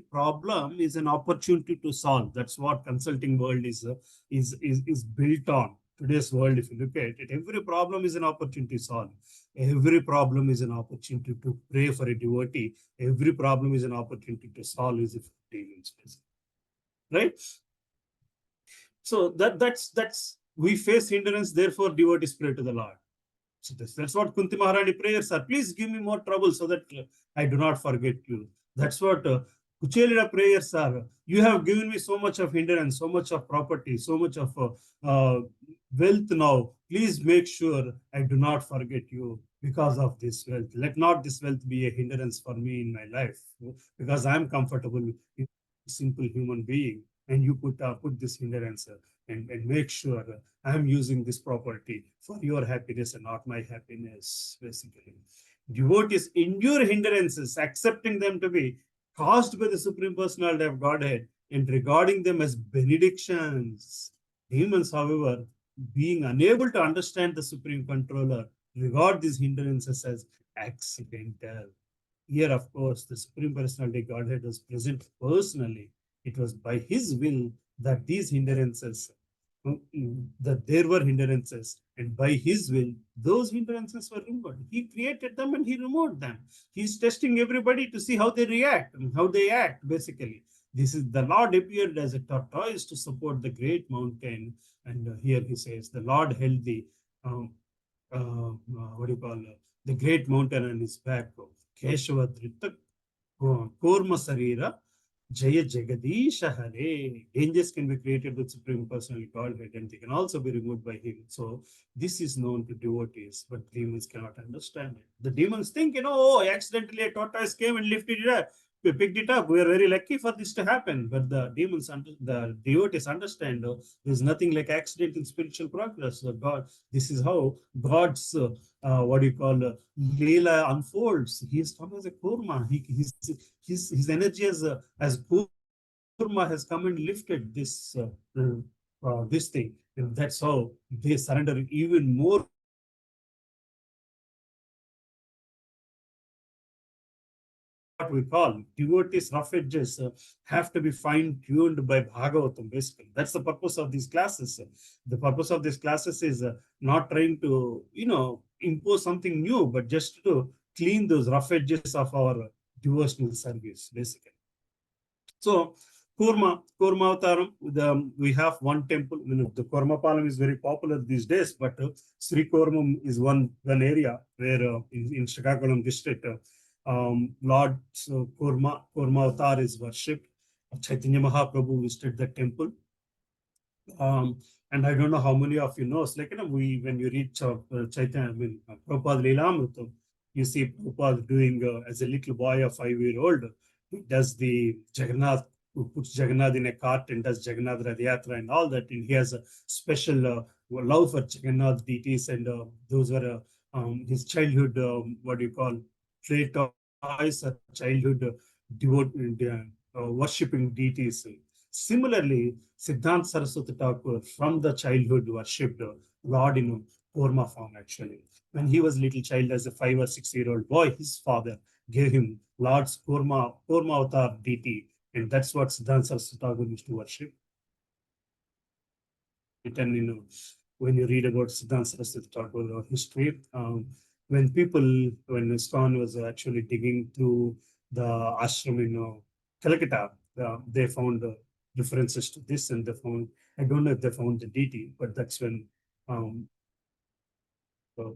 problem is an opportunity to solve. That's what consulting world is built on. Today's world, if you look at it, every problem is an opportunity to solve. Every problem is an opportunity to pray for a devotee. Every problem is an opportunity to solve is if demons, right? So that's we face hindrance, therefore devotees pray to the Lord. So that's what Kunti Maharani prayers are. Please give me more trouble so that I do not forget you. That's what Kuchelida prayers are. You have given me so much of hindrance, so much of property, so much of wealth now. Please make sure I do not forget you because of this wealth. Let not this wealth be a hindrance for me in my life, because I am comfortable with a simple human being, and you put this hindrance and make sure I am using this property for your happiness and not my happiness, basically. Devotees endure hindrances, accepting them to be caused by the Supreme Personality of Godhead and regarding them as benedictions. Demons, however, being unable to understand the Supreme Controller, regard these hindrances as accidental. Here, of course, the Supreme Personality of Godhead was present personally It was by his will that these hindrances, that there were hindrances, and by his will, those hindrances were removed. He created them and he removed them. He's testing everybody to see how they react and how they act, basically. This is the Lord appeared as a tortoise to support the great mountain. And here he says, the Lord held the, what do you call, the great mountain on his back. Keshava Drita Korma Sarira Jaya Jagadisha Hare. Angels can be created with Supreme Personality Godhead and they can also be removed by him. So this is known to devotees, but demons cannot understand it. The demons think, oh, accidentally a tortoise came and lifted it up. We picked it up. We are very lucky for this to happen. But the demons, the devotees understand there's nothing like accident in spiritual progress. This is how God's what do you call Leela unfolds. He has come as a kurma. His energy as kurma has come and lifted this thing, and that's how they surrender even more. What we call devotees' rough edges have to be fine-tuned by Bhagavatam, basically. That's the purpose of these classes. The purpose of these classes is not trying to, impose something new, but just to clean those rough edges of our devotional service, basically. So, Kurma Avtaram, we have one temple. The Kurma Palam is very popular these days, but Sri Kurmam is one area where in Srikakulam district, Lord Kurma Avatar is worshipped. Chaitanya Mahaprabhu visited the temple. And I don't know how many of you know, it's like, when you read Chaitanya, Prabhupada Lilananda, you see Prabhupada doing, as a little boy, a 5-year-old, he does the Jagannath, who puts Jagannath in a cart and does Jagannath Radhayatra and all that. And he has a special love for Jagannath deities, and those were his childhood, what do you call, play toys, childhood worshipping deities. Similarly, Siddhanta Saraswati Thakur from the childhood worshipped Lord in Kurma form, actually. When he was a little child, as a 5 or 6-year-old boy, his father gave him Lord's Kurma Avatar deity, and that's what Siddhanta Saraswati Thakur used to worship. And when you read about Siddhanta Saraswati Thakur history, when ISKCON was actually digging through the ashram in Calcutta, they found references to this, and they found, I don't know if they found the deity, but that's when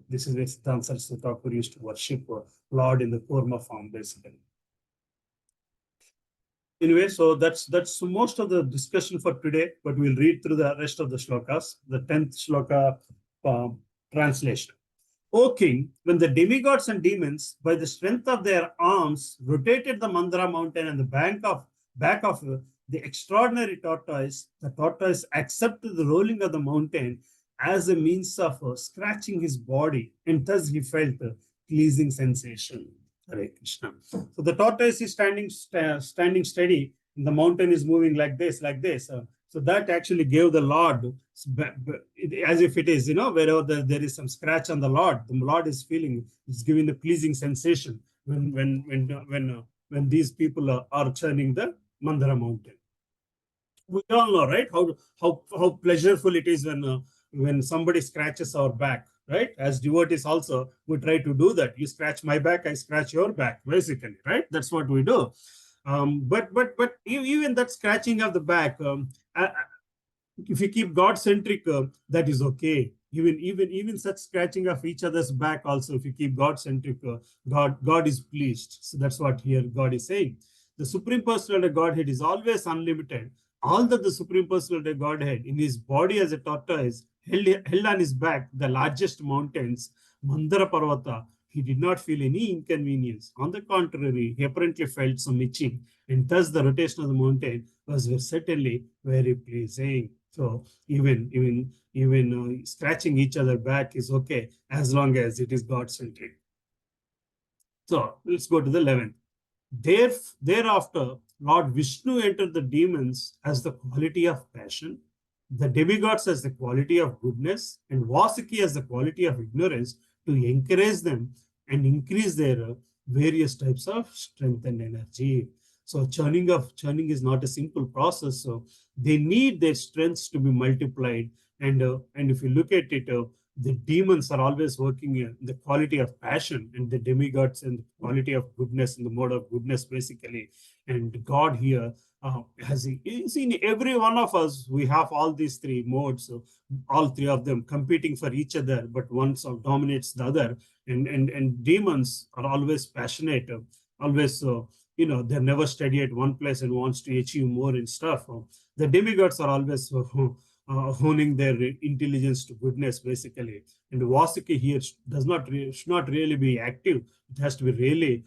this is where Siddhanta Saraswati Thakur used to worship Lord in the Kurma form, basically. Anyway, so that's most of the discussion for today, but we'll read through the rest of the shlokas. The 10th shloka translation. O king, when the demigods and demons, by the strength of their arms, rotated the Mandara mountain and the back of the extraordinary tortoise, the tortoise accepted the rolling of the mountain as a means of scratching his body, and thus he felt a pleasing sensation. Hare Krishna. So the tortoise is standing steady, and the mountain is moving like this. So that actually gave the Lord, as if it is, wherever there is some scratch on the Lord is feeling, it's giving a pleasing sensation when these people are churning the Mandara mountain. We all know, right? How pleasureful it is when somebody scratches our back, right? As devotees also, we try to do that. You scratch my back, I scratch your back, basically, right? That's what we do. But even that scratching of the back, if you keep God-centric, that is okay. Even such scratching of each other's back also, if you keep God-centric, God is pleased. So that's what here God is saying. The Supreme Personality of Godhead is always unlimited. All that the Supreme Personality of Godhead in his body as a tortoise held on his back the largest mountains, Mandara Parvata, he did not feel any inconvenience. On the contrary, he apparently felt some itching, and thus the rotation of the mountain was certainly very pleasing. So even scratching each other back is okay as long as it is God-centric. So let's go to the 11th. Thereafter, Lord Vishnu entered the demons as the quality of passion, the demigods as the quality of goodness, and Vasuki as the quality of ignorance, to encourage them and increase their various types of strength and energy. So churning is not a simple process. So they need their strengths to be multiplied. And if you look at it, the demons are always working in the quality of passion, and the demigods and the quality of goodness, in the mode of goodness, basically. And God here has in every one of us, we have all these three modes, all three of them competing for each other, but one sort of dominates the other. And demons are always passionate, always they're never steady at one place and wants to achieve more and stuff. The demigods are always honing their intelligence to goodness, basically. And Vasuki here should not really be active. It has to be really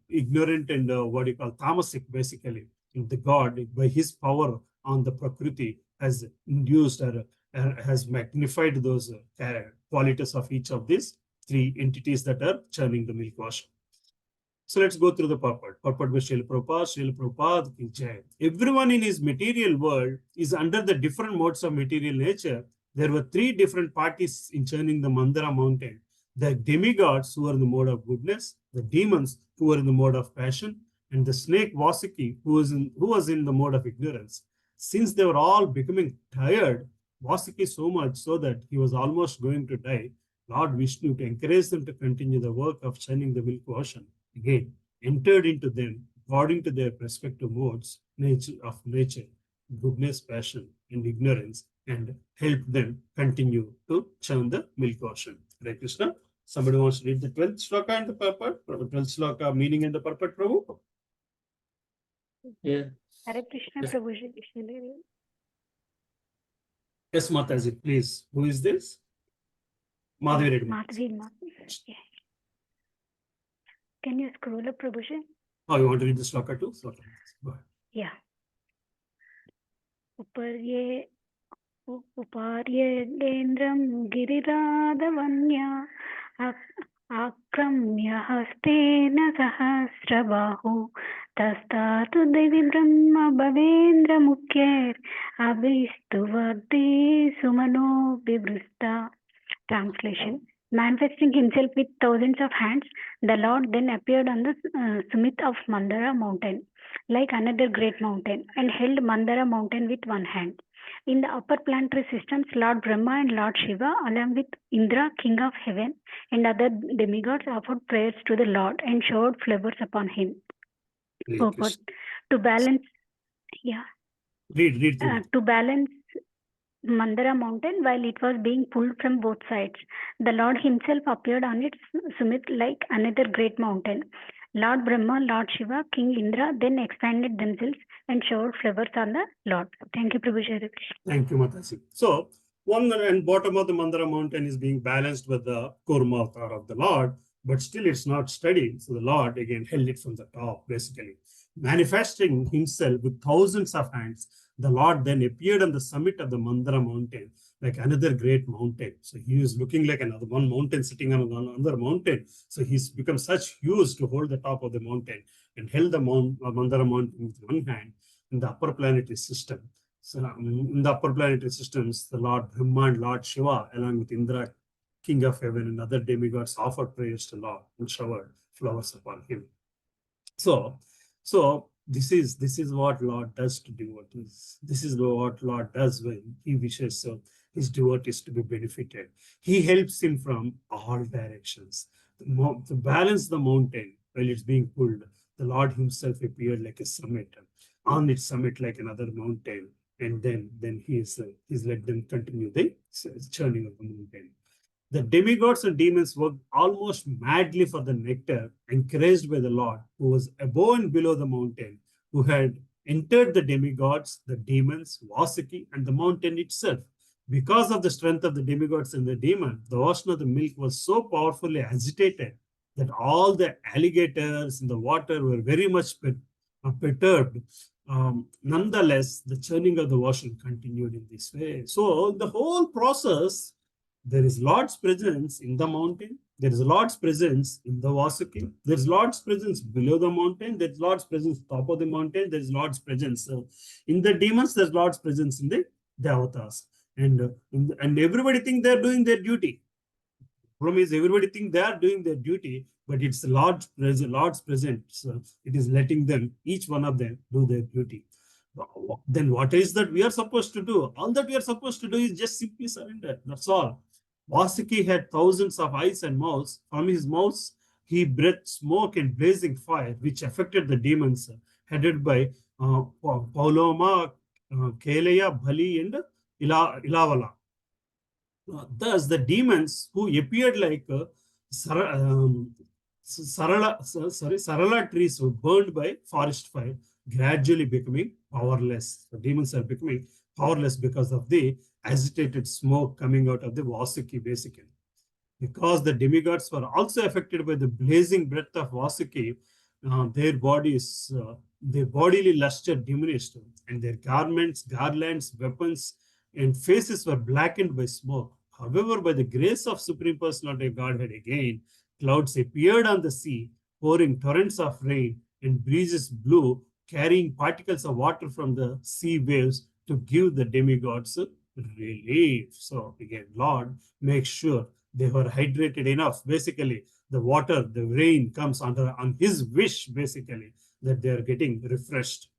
ignorant and what you call tamasic, basically. And the god, by his power on the Prakriti, has induced or has magnified those qualities of each of these three entities that are churning the milk ocean. So let's go through the purport. Purport by Srila Prabhupada. Srila Prabhupada ki jai. Everyone in his material world is under the different modes of material nature. There were three different parties in churning the Mandara mountain. The demigods, who are in the mode of goodness, the demons, who are in the mode of passion, and the snake Vasuki, who was in the mode of ignorance. Since they were all becoming tired, Vasuki so much so that he was almost going to die, Lord Vishnu, to encourage them to continue the work of churning the milk ocean, again entered into them according to their respective modes of nature, goodness, passion, and ignorance, and helped them continue to churn the milk ocean. Hare Krishna. Somebody wants to read the 12th shloka and the purport? 12th shloka meaning and the purport, Prabhu? Yeah. Hare Krishna, Yes. Prabhuji. Yes, Mataji, please. Who is this? Madhavi Reddy. Madhavi. Yeah. Can you scroll up, Prabhuji? Oh, you want to read the shloka too? Go ahead. Yeah. Uparyeendram giridadavanya akrumya hastena sahasrabahu tastatu devi brahma bhavendra mukher abhistuvadi sumano bivrusta. Translation. Manifesting himself with thousands of hands, the Lord then appeared on the summit of Mandara mountain, like another great mountain, and held Mandara mountain with one hand. In the upper planetary systems, Lord Brahma and Lord Shiva, along with Indra, king of heaven, and other demigods, offered prayers to the Lord and showered flowers upon him. Purport. To balance, Read through. To balance Mandara mountain while it was being pulled from both sides. The Lord himself appeared on its summit like another great mountain. Lord Brahma, Lord Shiva, King Indra then expanded themselves and showered flowers on the Lord. Thank you, Prabhuji. Thank you, Mataji. So, one and bottom of the Mandara mountain is being balanced with the Kurma avatar of the Lord, but still it's not steady. So the Lord again held it from the top, basically. Manifesting himself with thousands of hands, the Lord then appeared on the summit of the Mandara mountain, like another great mountain. So he is looking like another one mountain sitting on another mountain. So he's become such huge to hold the top of the mountain, and held the Mandara mountain with one hand in the upper planetary system. So in the upper planetary systems, the Lord Brahma and Lord Shiva, along with Indra, king of heaven, and other demigods, offered prayers to Lord and showered flowers upon him. So this is what Lord does to devotees. This is what Lord does when he wishes his devotees to be benefited. He helps him from all directions. To balance the mountain while it's being pulled, the Lord himself appeared like a summit, on its summit like another mountain, and then he's let them continue the churning of the mountain. The demigods and demons worked almost madly for the nectar, encouraged by the Lord, who was above and below the mountain, who had entered the demigods, the demons, Vasuki, and the mountain itself. Because of the strength of the demigods and the demon, the ocean of the milk was so powerfully agitated that all the alligators in the water were very much perturbed. Nonetheless, the churning of the ocean continued in this way. So the whole process, there is Lord's presence in the mountain. There is Lord's presence in the Vasuki. There is Lord's presence below the mountain. There is Lord's presence top of the mountain. There is Lord's presence in the demons. There is Lord's presence in the avatars. And everybody think they're doing their duty. Problem is, everybody think they are doing their duty, but it's Lord's presence. So it is letting them, each one of them, do their duty. Then what is that we are supposed to do? All that we are supposed to do is just simply surrender. That's all. Vasuki had thousands of eyes and mouths. From his mouth, he breathed smoke and blazing fire, which affected the demons headed by Pauloma, Keleya, Bali, and Ilavala. Thus, the demons who appeared like Sarala trees were burned by forest fire, gradually becoming powerless. The demons are becoming powerless because of the agitated smoke coming out of the Vasuki, basically. Because the demigods were also affected by the blazing breath of Vasuki, their bodies, their bodily luster diminished, and their garments, garlands, weapons, and faces were blackened by smoke. However, by the grace of Supreme Personality of Godhead, again, clouds appeared on the sea, pouring torrents of rain, and breezes blew, carrying particles of water from the sea waves to give the demigods relief. So again, Lord, make sure they were hydrated enough. Basically, the water, the rain comes on his wish, basically, that they are getting refreshed.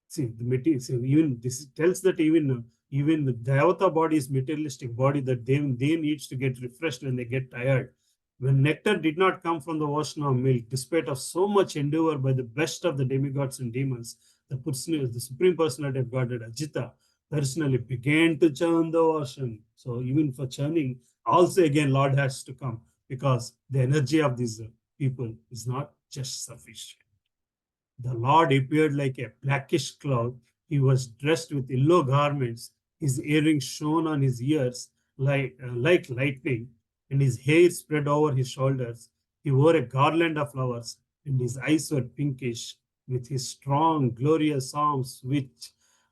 See, the material, see, even this tells that even the Devata body is materialistic body, that they needs to get refreshed when they get tired. When nectar did not come from the ocean of milk, despite of so much endeavor by the best of the demigods and demons, the Supreme Personality of Godhead, Ajita, personally began to churn the ocean. So even for churning, also again, Lord has to come, because the energy of these people is not just sufficient. The Lord appeared like a blackish cloud. He was dressed with yellow garments. His earrings shone on his ears like lightning, and his hair spread over his shoulders. He wore a garland of flowers, and his eyes were pinkish. With his strong, glorious arms, which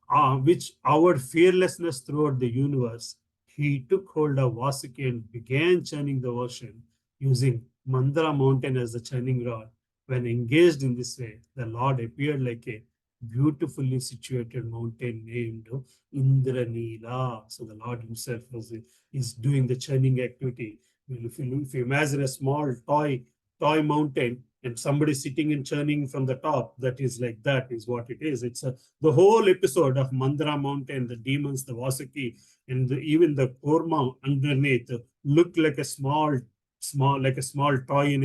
hovered fearlessness throughout the universe, he took hold of Vasuki and began churning the ocean, using Mandara mountain as the churning rod. When engaged in this way, the Lord appeared like a beautifully situated mountain named Indranila. So the Lord himself is doing the churning activity. If you imagine a small toy mountain and somebody sitting and churning from the top, that is what it is. It's the whole episode of Mandara mountain, the demons, the Vasuki, and even the Korma underneath look like a small toy in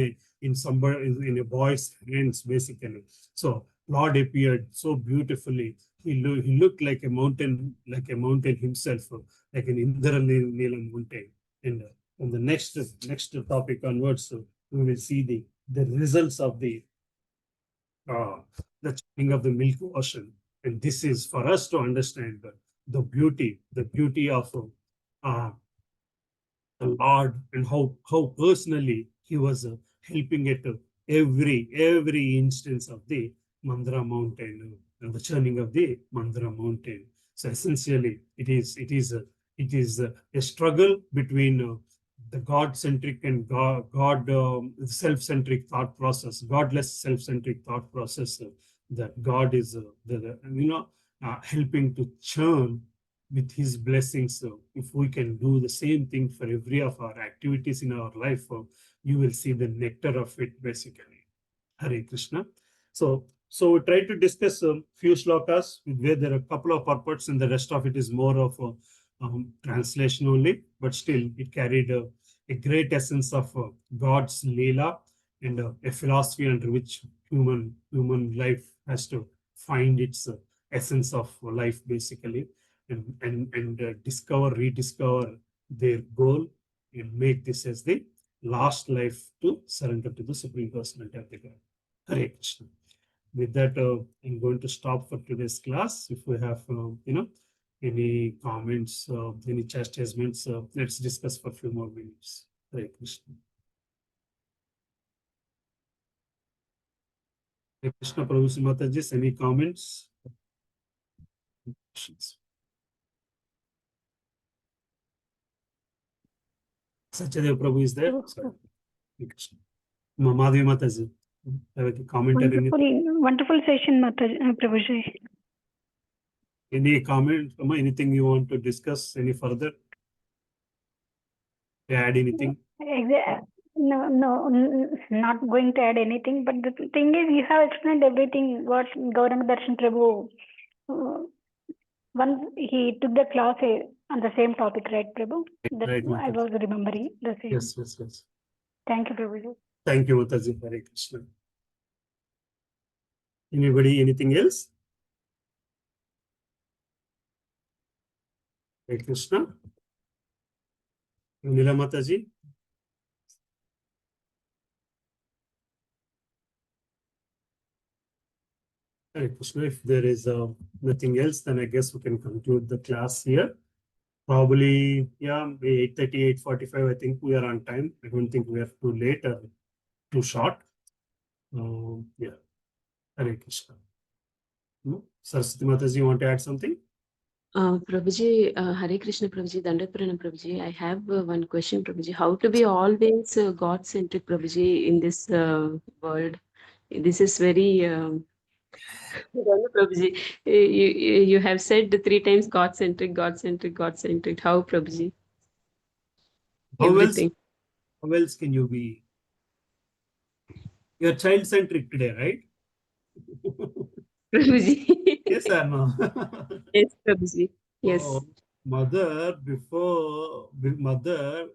a boy's hands, basically. So Lord appeared so beautifully. He looked like a mountain himself, like an Indranila mountain. And from the next topic onwards, we will see the results of the churning of the milk ocean. And this is for us to understand the beauty of the Lord, and how personally he was helping at every instance of the Mandara mountain and the churning of the Mandara mountain. So essentially, it is a struggle between the God-centric and God self-centric thought process, godless self-centric thought process. That God is helping to churn with his blessings. So if we can do the same thing for every of our activities in our life, you will see the nectar of it, basically. Hare Krishna. So we try to discuss a few shlokas where there are a couple of purports, and the rest of it is more of a translation only, but still it carried a great essence of God's Leela, and a philosophy under which human life has to find its essence of life, basically. And rediscover their goal, and make this as the last life to surrender to the Supreme Personality of the God. Hare Krishna. With that, I'm going to stop for today's class. If we have, any comments, any chastisements, let's discuss for a few more minutes. Hare Krishna. Hare Krishna, Prabhu Mataji, any comments? Questions? Sachadev Prabhu is there. Sorry. Madhvi Mataji, have a comment or anything? Wonderful session, Prabhuji. Any comment? Anything you want to discuss any further? add anything? Not going to add anything. But the thing is, you have explained everything. What Gauranga Darshan Prabhu, once he took the class on the same topic, right, Prabhu? That Right, I Mataji. was remembering the same. Yes, yes, yes. Thank you, Prabhuji. Thank you, Mataji. Hare Krishna. Anybody, anything else? Hare Krishna. Nila Mataji. Hare Krishna. If there is nothing else, then I guess we can conclude the class here. Probably, yeah, 8:30, 8:45. I think we are on time. I don't think we are too late or too short. Yeah. Hare Krishna. Saraswati Mataji, you want to add something? Prabhuji, Hare Krishna Prabhuji, Dandaprana Prabhuji, I have one question, Prabhuji. How to be always God-centric, Prabhuji, in this world? This is very, Prabhuji, you have said 3 times God-centric, God-centric, God-centric. How, Prabhuji? How else, Everything. how else can you be? You're child-centric today, right? Prabhuji. Yes or no? Yes, Prabhuji. Yes. Oh, mother,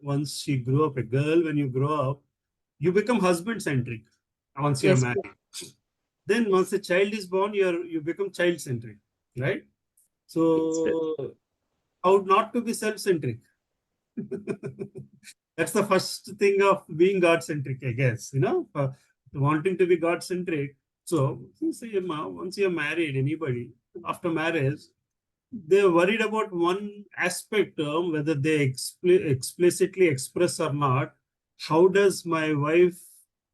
once she grew up, a girl, when you grow up, you become husband-centric once you're Yes, married. Then once a child is born, you become child-centric, right? So how not to be self-centric? That's the first thing of being God-centric, I guess, wanting to be God-centric. So once you're married, anybody, after marriage, they're worried about one aspect, whether they explicitly express or not. How does my wife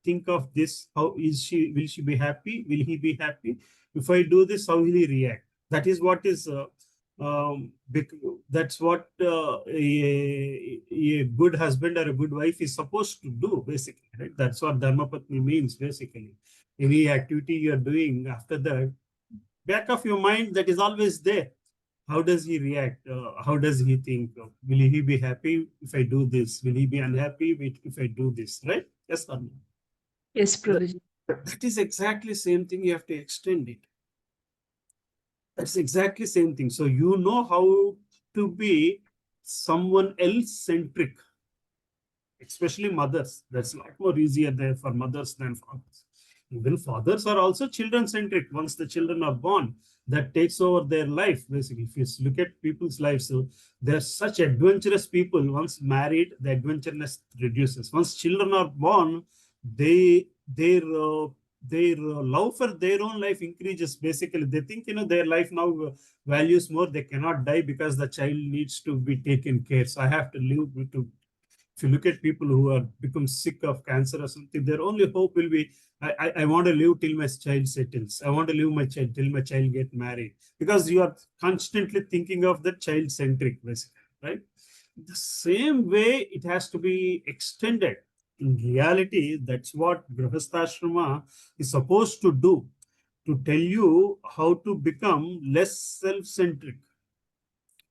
think of this? How is she? Will she be happy? Will he be happy? If I do this, how will he react? That is what is. That's what a good husband or a good wife is supposed to do, basically. Right? That's what Dharma Patni means, basically. Any activity you are doing after that, back of your mind, that is always there. How does he react? How does he think? Will he be happy if I do this? Will he be unhappy if I do this? Right? Yes or no? Yes, Prabhuji. That is exactly same thing. You have to extend it. That's exactly same thing. So you know how to be someone else centric, especially mothers. That's a lot more easier there for mothers than fathers. Even fathers are also children centric. Once the children are born, that takes over their life. Basically, if you look at people's lives, so they're such adventurous people. Once married, the adventureness reduces. Once children are born, they their love for their own life increases. Basically, they think their life now values more. They cannot die because the child needs to be taken care. So I have to live to. If you look at people who are become sick of cancer or something, their only hope will be, I want to live till my child settles. I want to live my child till my child get married, because you are constantly thinking of the child centric, basically, right? The same way it has to be extended. In reality, that's what Grihastha is supposed to do, to tell you how to become less self-centric.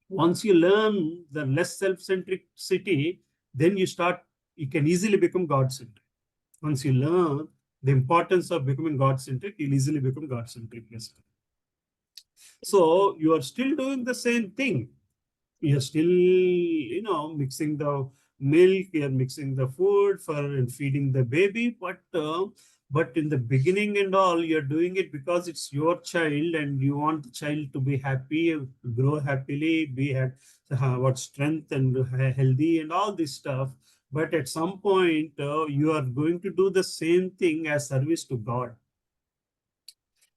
Once you learn the less self-centricity, then you can easily become God-centric. Once you learn the importance of becoming God-centric, you'll easily become God-centric. So you are still doing the same thing. You're still, mixing the milk, you're mixing the food for and feeding the baby, but in the beginning and all, you're doing it because it's your child and you want the child to be happy, grow happily, what strength and healthy and all this stuff. But at some point, you are going to do the same thing as service to God.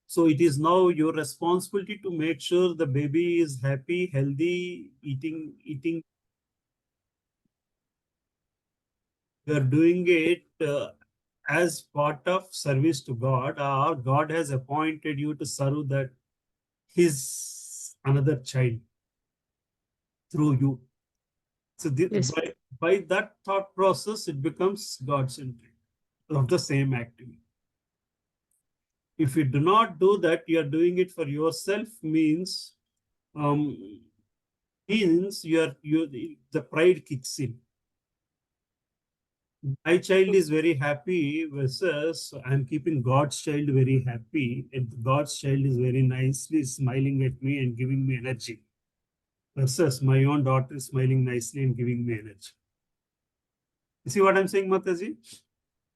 So it is now your responsibility to make sure the baby is happy, healthy, eating. You are doing it as part of service to God, or God has appointed you to serve that his another child through you. So Yes. by that thought process, it becomes God-centric of the same activity. If you do not do that, you are doing it for yourself, means the pride kicks in. My child is very happy versus I'm keeping God's child very happy, and God's child is very nicely smiling at me and giving me energy, versus my own daughter is smiling nicely and giving me energy. You see what I'm saying, Mataji?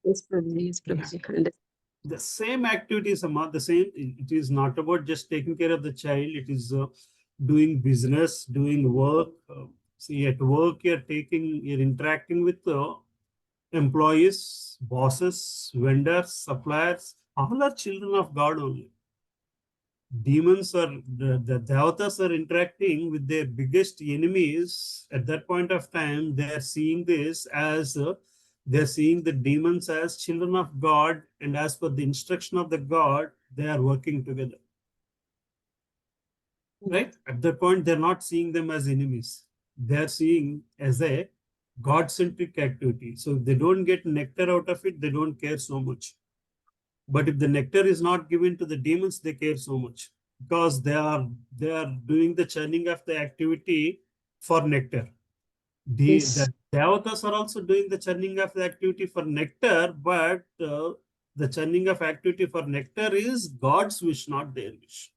Yes, Prabhuji. Yes, Prabhuji. Understood. The same activities are the same. It is not about just taking care of the child. It is doing business, doing work. See, at work, you're interacting with employees, bosses, vendors, suppliers. All are children of God only. Demons are the devatas are interacting with their biggest enemies. At that point of time, they are seeing this as they're seeing the demons as children of God, and as per the instruction of the God, they are working together. Right? At that point, they're not seeing them as enemies. They're seeing as a God-centric activity. So if they don't get nectar out of it, they don't care so much. But if the nectar is not given to the demons, they care so much, because they are doing the churning of the activity for nectar. Yes. The devatas are also doing the churning of the activity for nectar, but the churning of activity for nectar is God's wish, not their wish.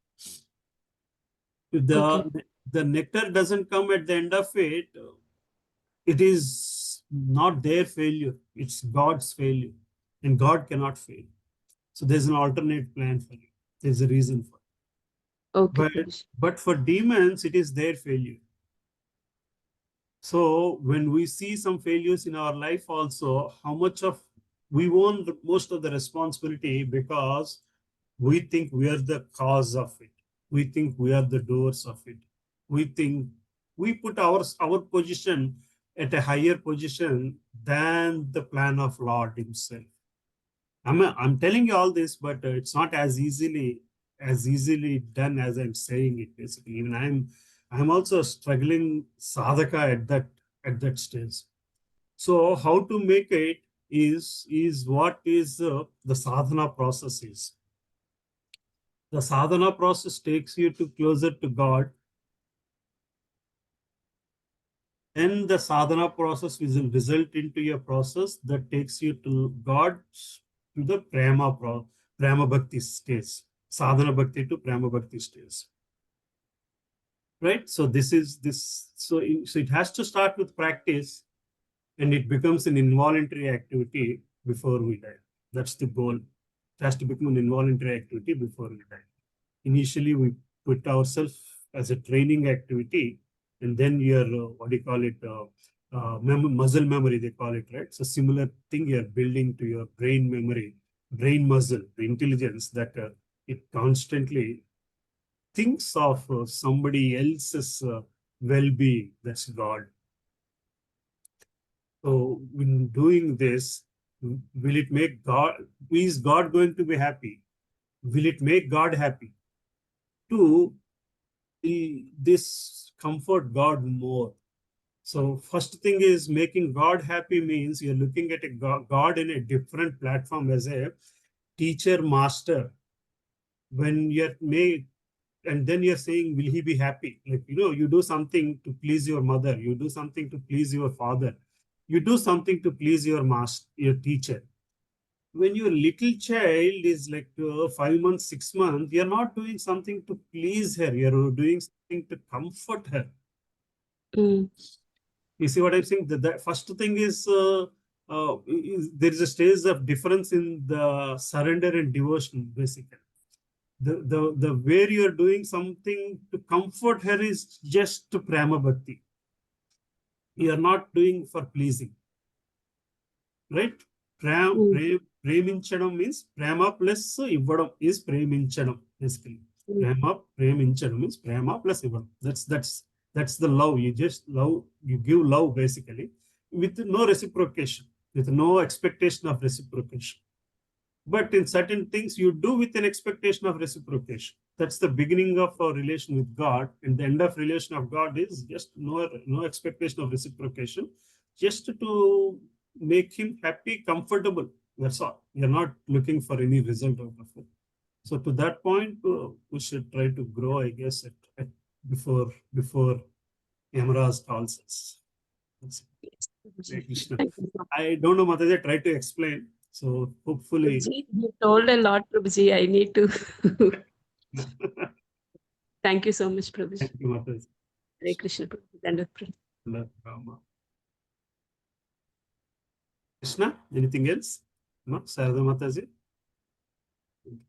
If Okay. the nectar doesn't come at the end of it, it is not their failure, it's God's failure, and God cannot fail. So there's an alternate plan for it. There's a reason for it. Okay, But Prabhuji. for demons, it is their failure. So when we see some failures in our life also, how much of we own most of the responsibility, because we think we are the cause of it. We think we are the doers of it. We think we put our position at a higher position than the plan of Lord Himself. I'm telling you all this, but it's not as easily done as I'm saying it. Basically, even I'm also struggling sadhaka at that stage. So how to make it is what is the sadhana process is. The sadhana process takes you to closer to God. Then the sadhana process will result into a process that takes you to God, to the prema bhakti stage, sadhana bhakti to prema bhakti stage. Right? So this is this. So it has to start with practice, and it becomes an involuntary activity before we die. That's the goal. It has to become an involuntary activity before we die. Initially, we put ourselves as a training activity, and then your what do you call it, muscle memory, they call it, right? So similar thing, you're building to your brain memory, brain muscle, the intelligence that it constantly thinks of somebody else's well-being. That's God. So in doing this, will it make God, is God going to be happy? Will it make God happy? To this comfort God more. So first thing is, making God happy means you're looking at a God in a different platform as a teacher, master. When you're made, and then you're saying, will he be happy? Like, you do something to please your mother, you do something to please your father, you do something to please your master, your teacher. When your little child is like 5 months, 6 months, you're not doing something to please her, you're doing something to comfort her. Mm. You see what I'm saying? The first thing is, there is a stage of difference in the surrender and devotion, basically. The where you're doing something to comfort her is just to prema bhakti. You're not doing for pleasing, right? Mm. Preminchadam means prema plus ivvadam is preminchadam, basically. Mm. Preminchadam means prema plus ivvadam. That's the love. You just love, you give love, basically, with no reciprocation, with no expectation of reciprocation. But in certain things, you do with an expectation of reciprocation. That's the beginning of our relation with God, and the end of relation of God is just no expectation of reciprocation, just to make him happy, comfortable. That's all. You're not looking for any result out of it. So to that point, we should try to grow, I guess, before Yamaraj calls us. That's it. Hare Krishna. Thank you. I don't know, Mataji, I tried to explain. So hopefully. Prabhuji, you told a lot, Prabhuji. I need to. Thank you so much, Prabhuji. Thank you, Mataji. Hare Krishna, Prabhuji. Dandavat Prabhuji. Rama. Krishna, anything else? No, Sarada Mataji?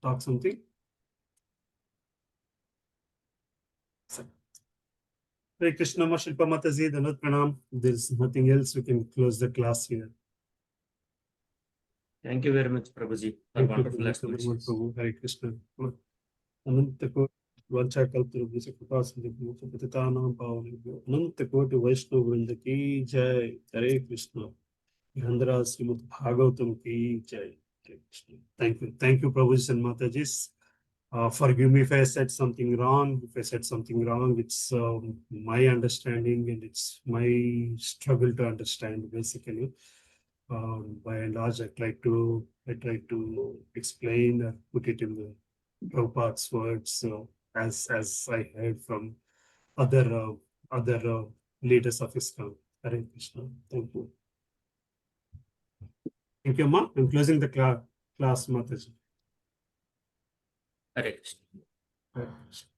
Talk something? Hare Krishna, Shilpa Mataji, Dandavat Pranam. There's nothing else. We can close the class here. Thank you very much, Prabhuji, for Thank you, wonderful Prabhu. explanations. Prabhu. Hare Krishna. अनंत कोटि वंशाकल्पतरुभ्य से कृपा सिंधु पतितानां पावनेभ्यो अनंत कोटि वैष्णव वृंद की जय। हरे कृष्ण। धनराज श्रीमद् भागवतम की जय। हरे Krishna. Thank you, Prabhu and Mataji. Forgive me if I said something wrong. If I said something wrong, it's my understanding and it's my struggle to understand, basically. By and large, I try to explain or put it in the Prabhupada's words, as I heard from other leaders of Islam. Hare Krishna. Thank you. Thank you, Ma. I'm closing the class, Mataji. Hare Krishna. Hare Krishna.